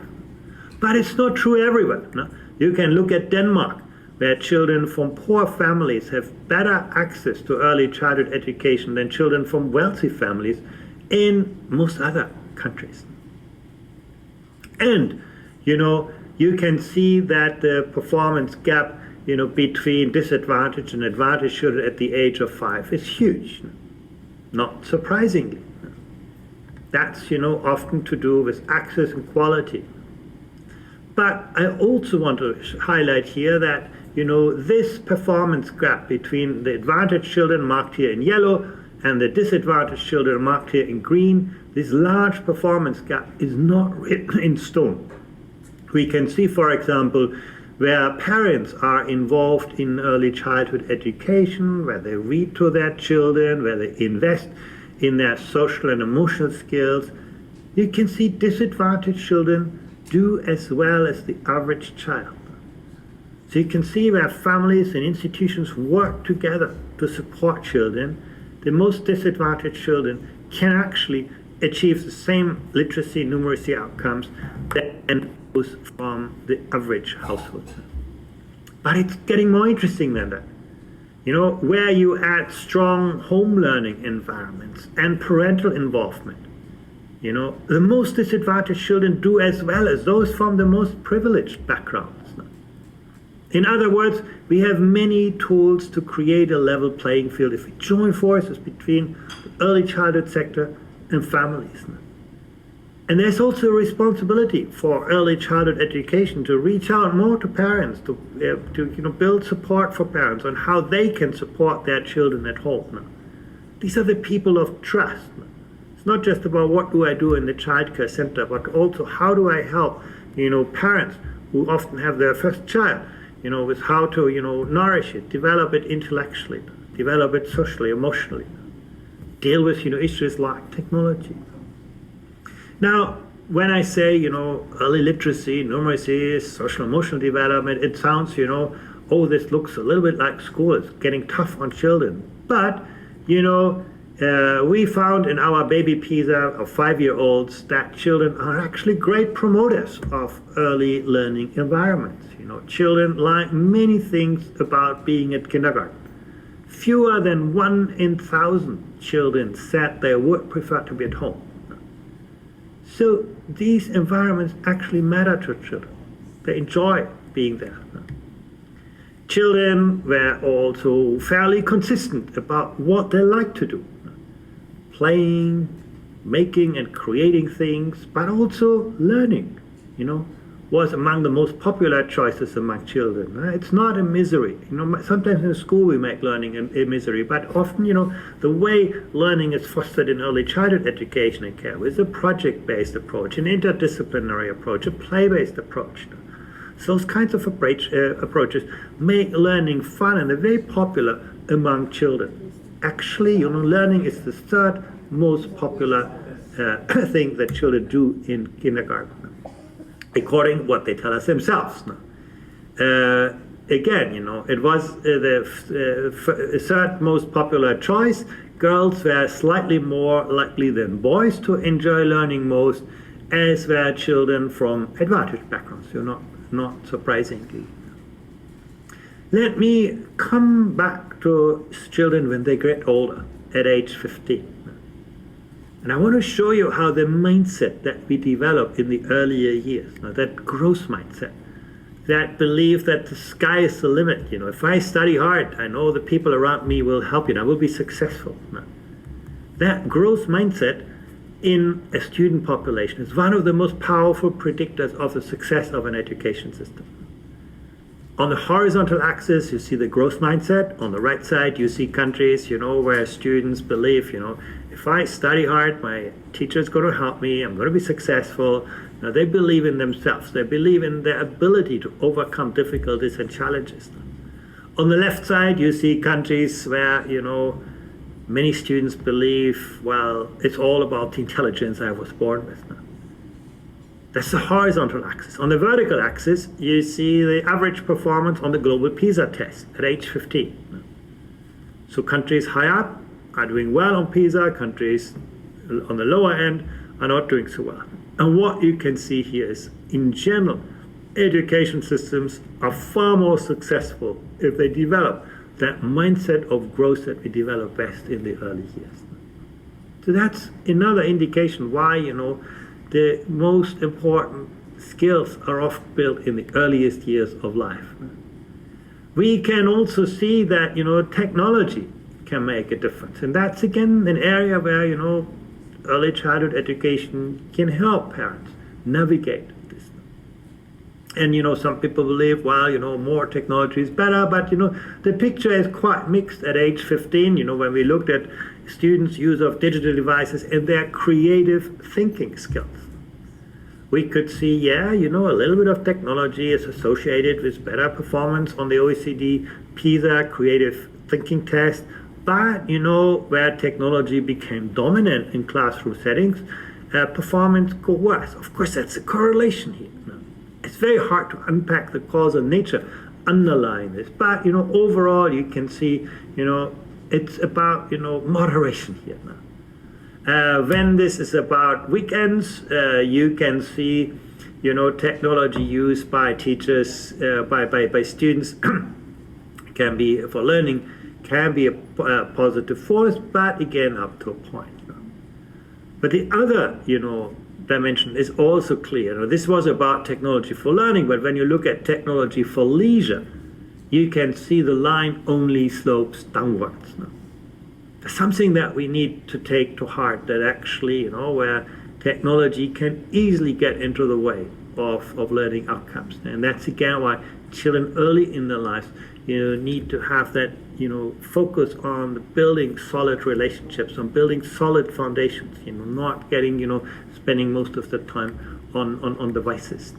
But it's not true everywhere. No? You can look at Denmark, where children from poor families have better access to early childhood education than children from wealthy families in most other countries. And, you can see that the performance gap between disadvantaged and advantaged children at the age of 5 is huge. Not surprisingly. That's, often to do with access and quality. But I also want to highlight here that, this performance gap between the advantaged children marked here in yellow and the disadvantaged children marked here in green, this large performance gap is not written in stone. We can see, for example, where parents are involved in early childhood education, where they read to their children, where they invest in their social and emotional skills, you can see disadvantaged children do as well as the average child. So you can see where families and institutions work together to support children, the most disadvantaged children can actually achieve the same literacy numeracy outcomes that those from the average household. But it's getting more interesting than that. Where you add strong home learning environments and parental involvement, the most disadvantaged children do as well as those from the most privileged backgrounds. In other words, we have many tools to create a level playing field if we join forces between the early childhood sector and families. And there's also a responsibility for early childhood education to reach out more to parents, to build support for parents on how they can support their children at home. These are the people of trust. It's not just about what do I do in the childcare center, but also how do I help, parents who often have their first child, with how to, nourish it, develop it intellectually, develop it socially, emotionally, deal with, issues like technology. Now, when I say, early literacy, numeracy, social emotional development, it sounds, oh, this looks a little bit like school. It's getting tough on children. But, we found in our baby PISA of 5-year-olds that children are actually great promoters of early learning environments. Children like many things about being at kindergarten. Fewer than 1 in 1,000 children said they would prefer to be at home. So these environments actually matter to children. They enjoy being there. Children were also fairly consistent about what they like to do. Playing, making and creating things, but also learning, was among the most popular choices among children. It's not a misery. Sometimes in school we make learning a misery, but often, the way learning is fostered in early childhood education and care is a project-based approach, an interdisciplinary approach, a play-based approach. So those kinds of approaches make learning fun and they're very popular among children. Actually, learning is the third most popular thing that children do in kindergarten, according to what they tell us themselves. Again, it was the third most popular choice. Girls were slightly more likely than boys to enjoy learning most, as were children from advantaged backgrounds, not surprisingly. Let me come back to children when they get older, at age 15. And I want to show you how the mindset that we develop in the earlier years, that growth mindset, that belief that the sky is the limit. If I study hard, I know the people around me will help I will be successful. That growth mindset in a student population is one of the most powerful predictors of the success of an education system. On the horizontal axis, you see the growth mindset. On the right side, you see countries, where students believe, if I study hard, my teacher's going to help me, I'm going to be successful. Now, they believe in themselves. They believe in their ability to overcome difficulties and challenges. On the left side, you see countries where, many students believe, well, it's all about the intelligence I was born with. That's the horizontal axis. On the vertical axis, you see the average performance on the global PISA test at age 15. So countries high up are doing well on PISA, countries on the lower end are not doing so well. And what you can see here is, in general, education systems are far more successful if they develop that mindset of growth that we develop best in the early years. So that's another indication why, the most important skills are often built in the earliest years of life. We can also see that, technology can make a difference. And that's, again, an area where, early childhood education can help parents navigate this. And, some people believe, well, more technology is better, but, the picture is quite mixed at age 15, when we looked at students' use of digital devices and their creative thinking skills. We could see, a little bit of technology is associated with better performance on the OECD PISA creative thinking test, but, where technology became dominant in classroom settings, performance got worse. Of course, that's a correlation here. It's very hard to unpack the causal nature underlying this, but, overall, you can see, it's about, moderation here now. When this is about weekends, you can see, technology used by teachers, by students, can be for learning, can be a positive force, but again up to a point. But the other, dimension is also clear. This was about technology for learning, but when you look at technology for leisure, you can see the line only slopes downwards. There's something that we need to take to heart, that actually, where technology can easily get into the way of learning outcomes. And that's again why children early in their lives, need to have that, focus on building solid relationships, on building solid foundations, not getting, spending most of the time on devices.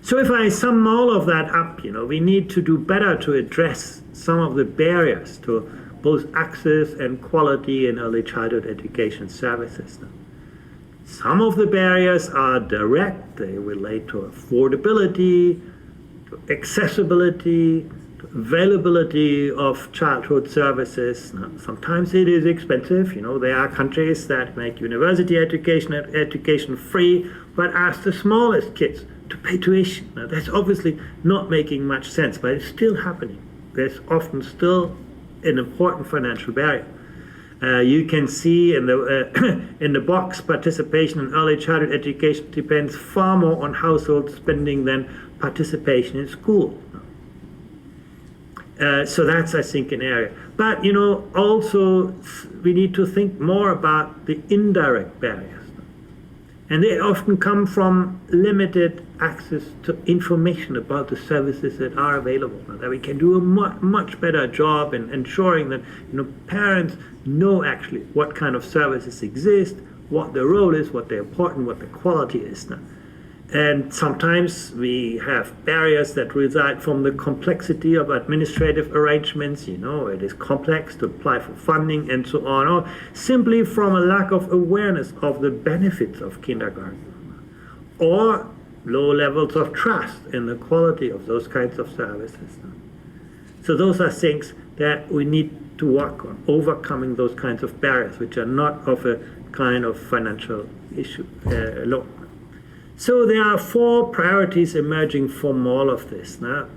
So if I sum all of that up, we need to do better to address some of the barriers to both access and quality in early childhood education services. Some of the barriers are direct. They relate to affordability, to accessibility, to availability of childhood services. Now, sometimes it is expensive. There are countries that make university education free, but ask the smallest kids to pay tuition. Now, that's obviously not making much sense, but it's still happening. There's often still an important financial barrier. You can see in the in the box, participation in early childhood education depends far more on household spending than participation in school. So that's, I think, an area. But also we need to think more about the indirect barriers, and they often come from limited access to information about the services that are available. That we can do a much better job in ensuring that parents know actually what kind of services exist, what their role is, what they're important, what the quality is now. And sometimes we have barriers that reside from the complexity of administrative arrangements. It is complex to apply for funding and so on, or simply from a lack of awareness of the benefits of kindergarten, or low levels of trust in the quality of those kinds of services. So those are things that we need to work on, overcoming those kinds of barriers, which are not of a kind of financial issue alone. So there are 4 priorities emerging from all of this. Now,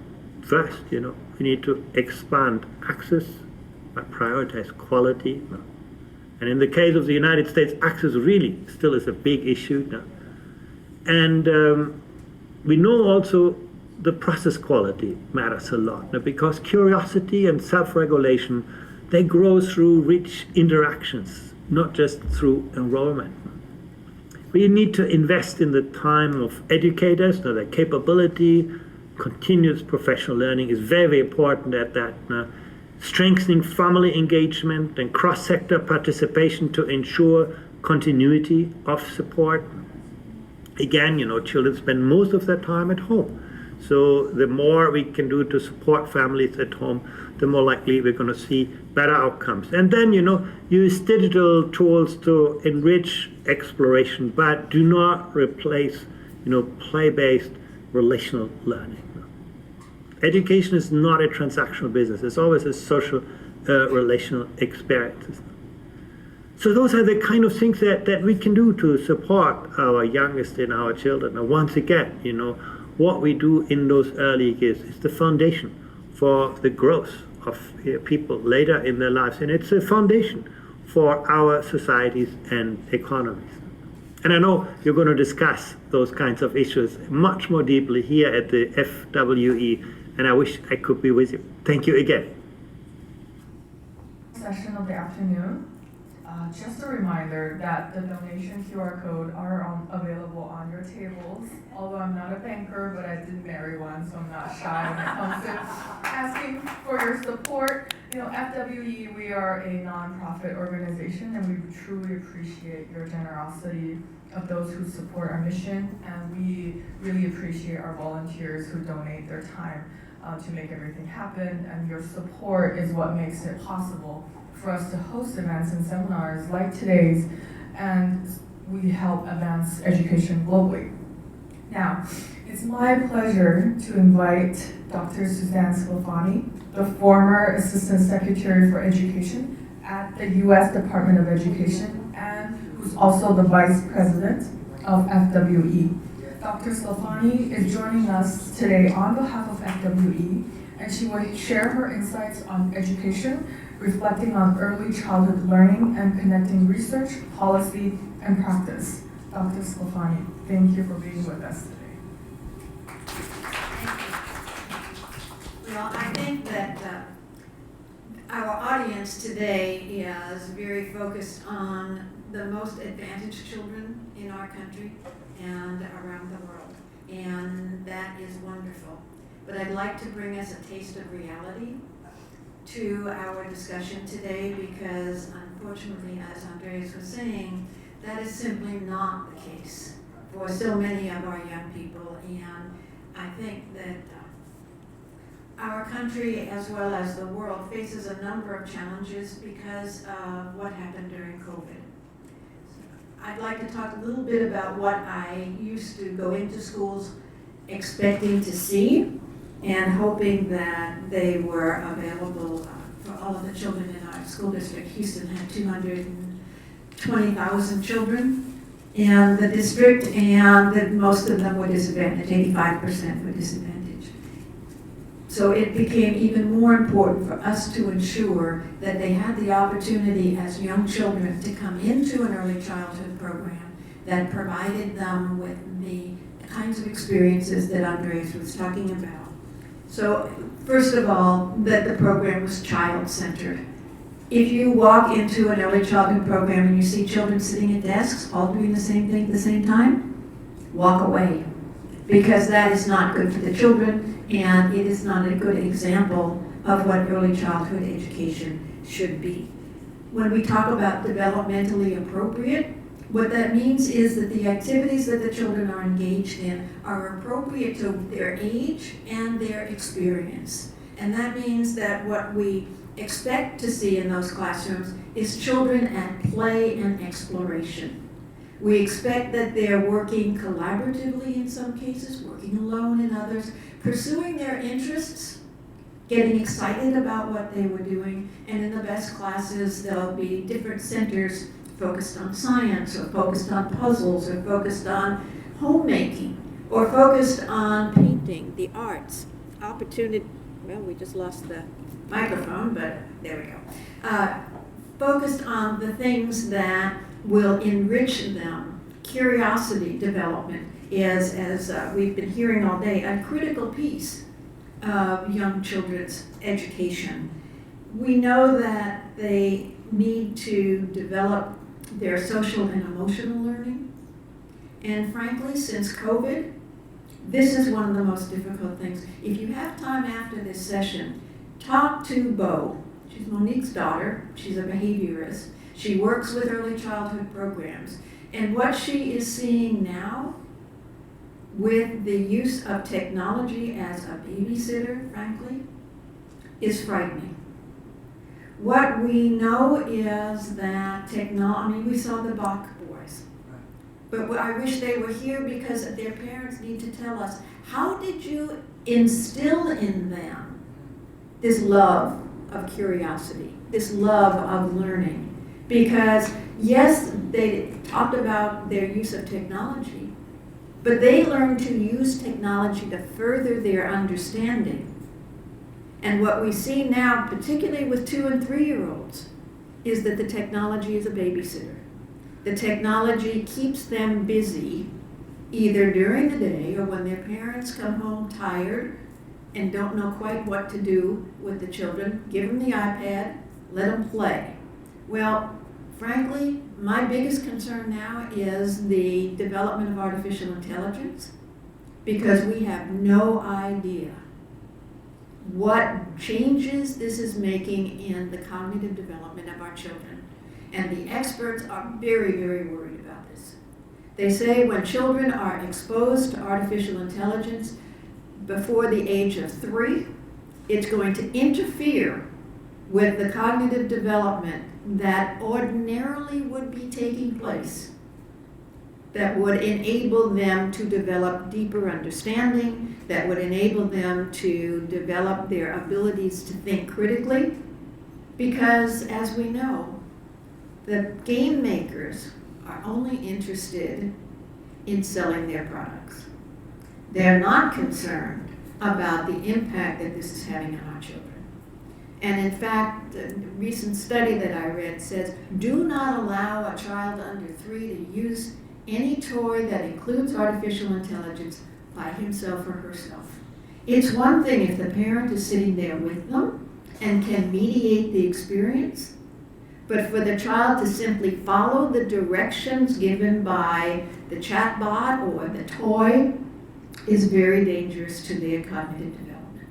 first, we need to expand access, but prioritize quality. And in the case of the United States, access really still is a big issue now. And we know also the process quality matters a lot, because curiosity and self-regulation, they grow through rich interactions, not just through enrollment. We need to invest in the time of educators, their capability. Continuous professional learning is very, very important at that. Strengthening family engagement and cross-sector participation to ensure continuity of support. Again, children spend most of their time at home. So the more we can do to support families at home, the more likely we're going to see better outcomes. And then, use digital tools to enrich exploration, but do not replace, play-based relational learning. Education is not a transactional business. It's always a social, relational experience. So those are the kind of things that we can do to support our youngest and our children. And once again, what we do in those early years is the foundation for the growth of people later in their lives. And it's a foundation for our societies and economies. And I know you're going to discuss those kinds of issues much more deeply here at the FWE, and I wish I could be with you. Thank you again. Session of the afternoon. Just a reminder that the donation QR code are available on your tables. Although I'm not a banker, but I did marry one, so I'm not shy when it comes to asking for your support. FWE, we are a nonprofit organization, and we truly appreciate your generosity of those who support our mission, and we really appreciate our volunteers who donate their time to make everything happen, and your support is what makes it possible for us to host events and seminars like today's, and we help advance education globally. Now, it's my pleasure to invite Dr. Suzanne Sclafani, the former Assistant Secretary for Education at the U.S. Department of Education, and who's also the Vice President of FWE. Dr. Sclafani is joining us today on behalf of FWE, and she will share her insights on education, reflecting on early childhood learning and connecting research, policy, and practice. Dr. Sclafani, thank you for being with us today. Well, I think that our audience today is very focused on the most advantaged children in our country and around the world, and that is wonderful. But I'd like to bring us a taste of reality to our discussion today, because unfortunately, as Andreas was saying, that is simply not the case for so many of our young people. And I think that our country, as well as the world, faces a number of challenges because of what happened during COVID. I'd like to talk a little bit about what I used to go into schools expecting to see and hoping that they were available for all of the children in our school district. Houston had 220,000 children in the district, and that most of them were disadvantaged, 85% were disadvantaged. So it became even more important for us to ensure that they had the opportunity as young children to come into an early childhood program that provided them with the kinds of experiences that Andreas was talking about. So first of all, that the program was child-centered. If you walk into an early childhood program and you see children sitting at desks all doing the same thing at the same time, walk away, because that is not good for the children, and it is not a good example of what early childhood education should be. When we talk about developmentally appropriate, what that means is that the activities that the children are engaged in are appropriate to their age and their experience. And that means that what we expect to see in those classrooms is children at play and exploration. We expect that they're working collaboratively in some cases, working alone in others, pursuing their interests, getting excited about what they were doing, and in the best classes there'll be different centers focused on science, or focused on puzzles, or focused on homemaking, or focused on painting, the arts, opportunity. Well, we just lost the microphone, but there we go. Focused on the things that will enrich them. Curiosity development is, as we've been hearing all day, a critical piece of young children's education. We know that they need to develop their social and emotional learning. And frankly, since COVID, this is one of the most difficult things. If you have time after this session, talk to Bo. She's Monique's daughter. She's a behaviorist. She works with early childhood programs. And what she is seeing now with the use of technology as a babysitter, frankly, is frightening. What we know is that we saw the Bach boys. But I wish they were here because their parents need to tell us, how did you instill in them this love of curiosity, this love of learning? Because yes, they talked about their use of technology, but they learned to use technology to further their understanding. And what we see now, particularly with 2- and 3-year-olds, is that the technology is a babysitter. The technology keeps them busy either during the day or when their parents come home tired and don't know quite what to do with the children. Give them the iPad, let them play. Well, frankly, my biggest concern now is the development of artificial intelligence, because we have no idea what changes this is making in the cognitive development of our children. And the experts are very, very worried about this. They say when children are exposed to artificial intelligence before the age of 3, it's going to interfere with the cognitive development that ordinarily would be taking place, that would enable them to develop deeper understanding, that would enable them to develop their abilities to think critically. Because as we know, the game makers are only interested in selling their products. They're not concerned about the impact that this is having on our children. And in fact, a recent study that I read says, do not allow a child under 3 to use any toy that includes artificial intelligence by himself or herself. It's one thing if the parent is sitting there with them and can mediate the experience, but for the child to simply follow the directions given by the chatbot or the toy is very dangerous to their cognitive development.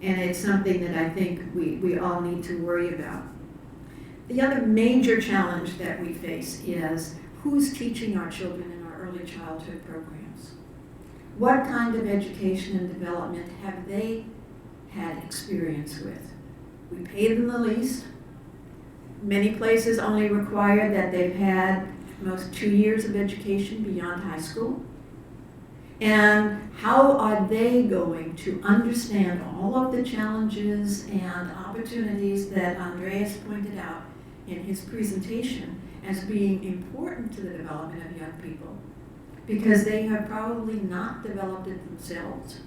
And it's something that I think we all need to worry about. The other major challenge that we face is who's teaching our children in our early childhood programs? What kind of education and development have they had experience with? We pay them the least. Many places only require that they've had most 2 years of education beyond high school. And how are they going to understand all of the challenges and opportunities that Andreas pointed out in his presentation as being important to the development of young people? Because they have probably not developed it themselves,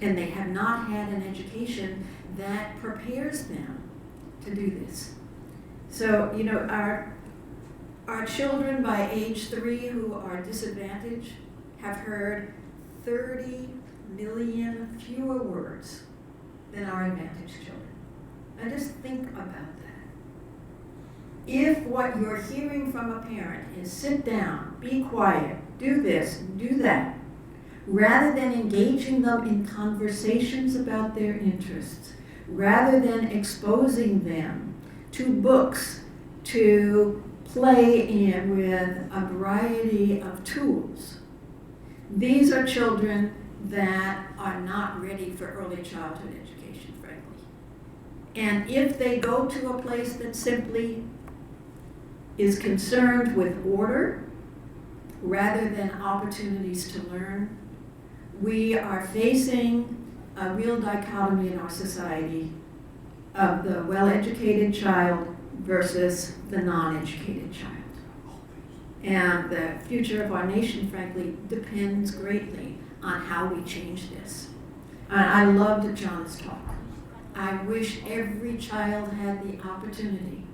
and they have not had an education that prepares them to do this. So, you know, our children by age 3 who are disadvantaged have heard 30 million fewer words than our advantaged children. Now just think about that. If what you're hearing from a parent is sit down, be quiet, do this, do that, rather than engaging them in conversations about their interests, rather than exposing them to books, to play in with a variety of tools, these are children that are not ready for early childhood education, frankly. And if they go to a place that simply is concerned with order rather than opportunities to learn, we are facing a real dichotomy in our society of the well-educated child versus the non-educated child. And the future of our nation, frankly, depends greatly on how we change this. I loved John's talk. I wish every child had the opportunity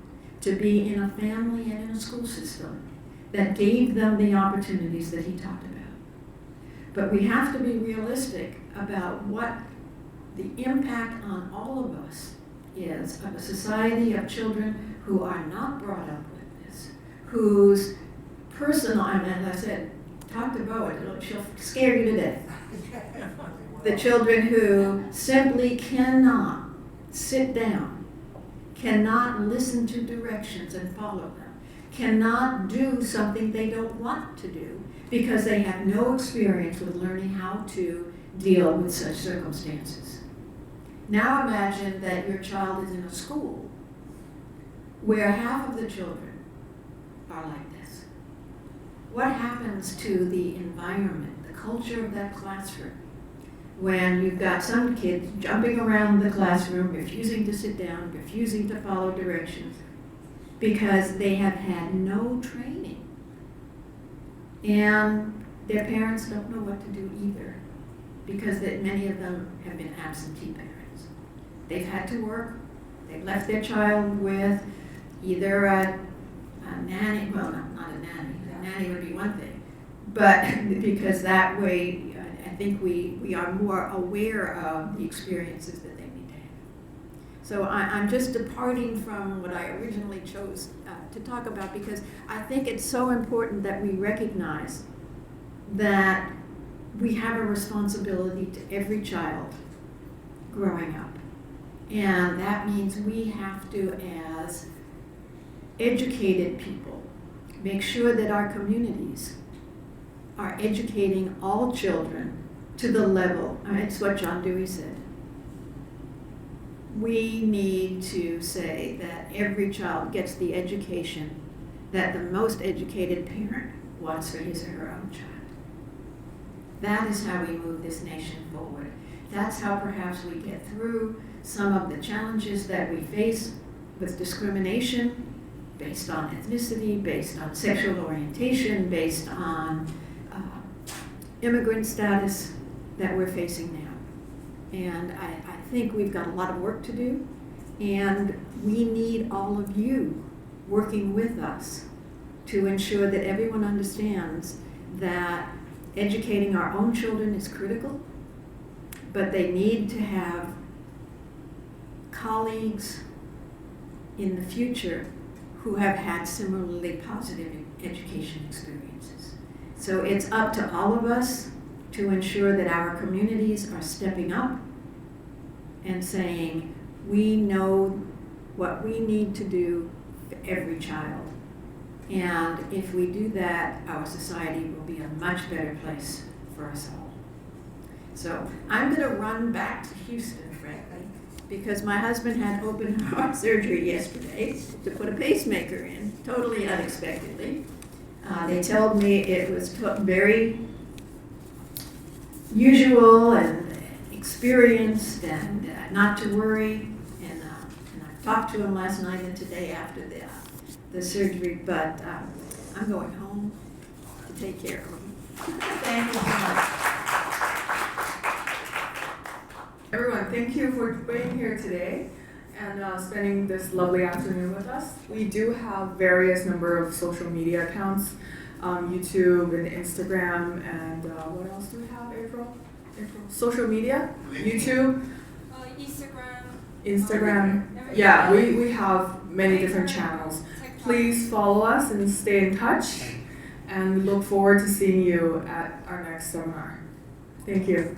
to be in a family and in a school system that gave them the opportunities that he talked about. But we have to be realistic about what the impact on all of us is of a society of children who are not brought up with this, whose personal, and as I said, talk to Bo, she'll scare you to death. The children who simply cannot sit down, cannot listen to directions and follow them, cannot do something they don't want to do because they have no experience with learning how to deal with such circumstances. Now imagine that your child is in a school where half of the children are like this. What happens to the environment, the culture of that classroom, when you've got some kids jumping around the classroom, refusing to sit down, refusing to follow directions, because they have had no training. And their parents don't know what to do either, because many of them have been absentee parents. They've had to work, they've left their child with either a nanny, well, not a nanny would be one thing, but because that way, I think we are more aware of the experiences that they need to have. So I'm just departing from what I originally chose to talk about, because I think it's so important that we recognize that we have a responsibility to every child growing up. And that means we have to, as educated people, make sure that our communities are educating all children to the level, it's what John Dewey said. We need to say that every child gets the education that the most educated parent wants for his or her own child. That is how we move this nation forward. That's how perhaps we get through some of the challenges that we face with discrimination based on ethnicity, based on sexual orientation, based on immigrant status that we're facing now. And I think we've got a lot of work to do, and we need all of you working with us to ensure that everyone understands that educating our own children is critical, but they need to have colleagues in the future who have had similarly positive education experiences. So it's up to all of us to ensure that our communities are stepping up and saying, we know what we need to do for every child. And if we do that, our society will be a much better place for us all. So I'm going to run back to Houston, frankly, because my husband had open heart surgery yesterday to put a pacemaker in, totally unexpectedly. They told me it was very usual and experienced and not to worry. And I talked to him last night and today after the surgery, but I'm going home to take care of him. Thank you so much. Everyone, thank you for being here today and spending this lovely afternoon with us. We do have various number of social media accounts, YouTube and Instagram, and what else do we have, April? Social media? YouTube? Instagram. Yeah, we have many different channels. Please follow us and stay in touch, and we look forward to seeing you at our next seminar. Thank you.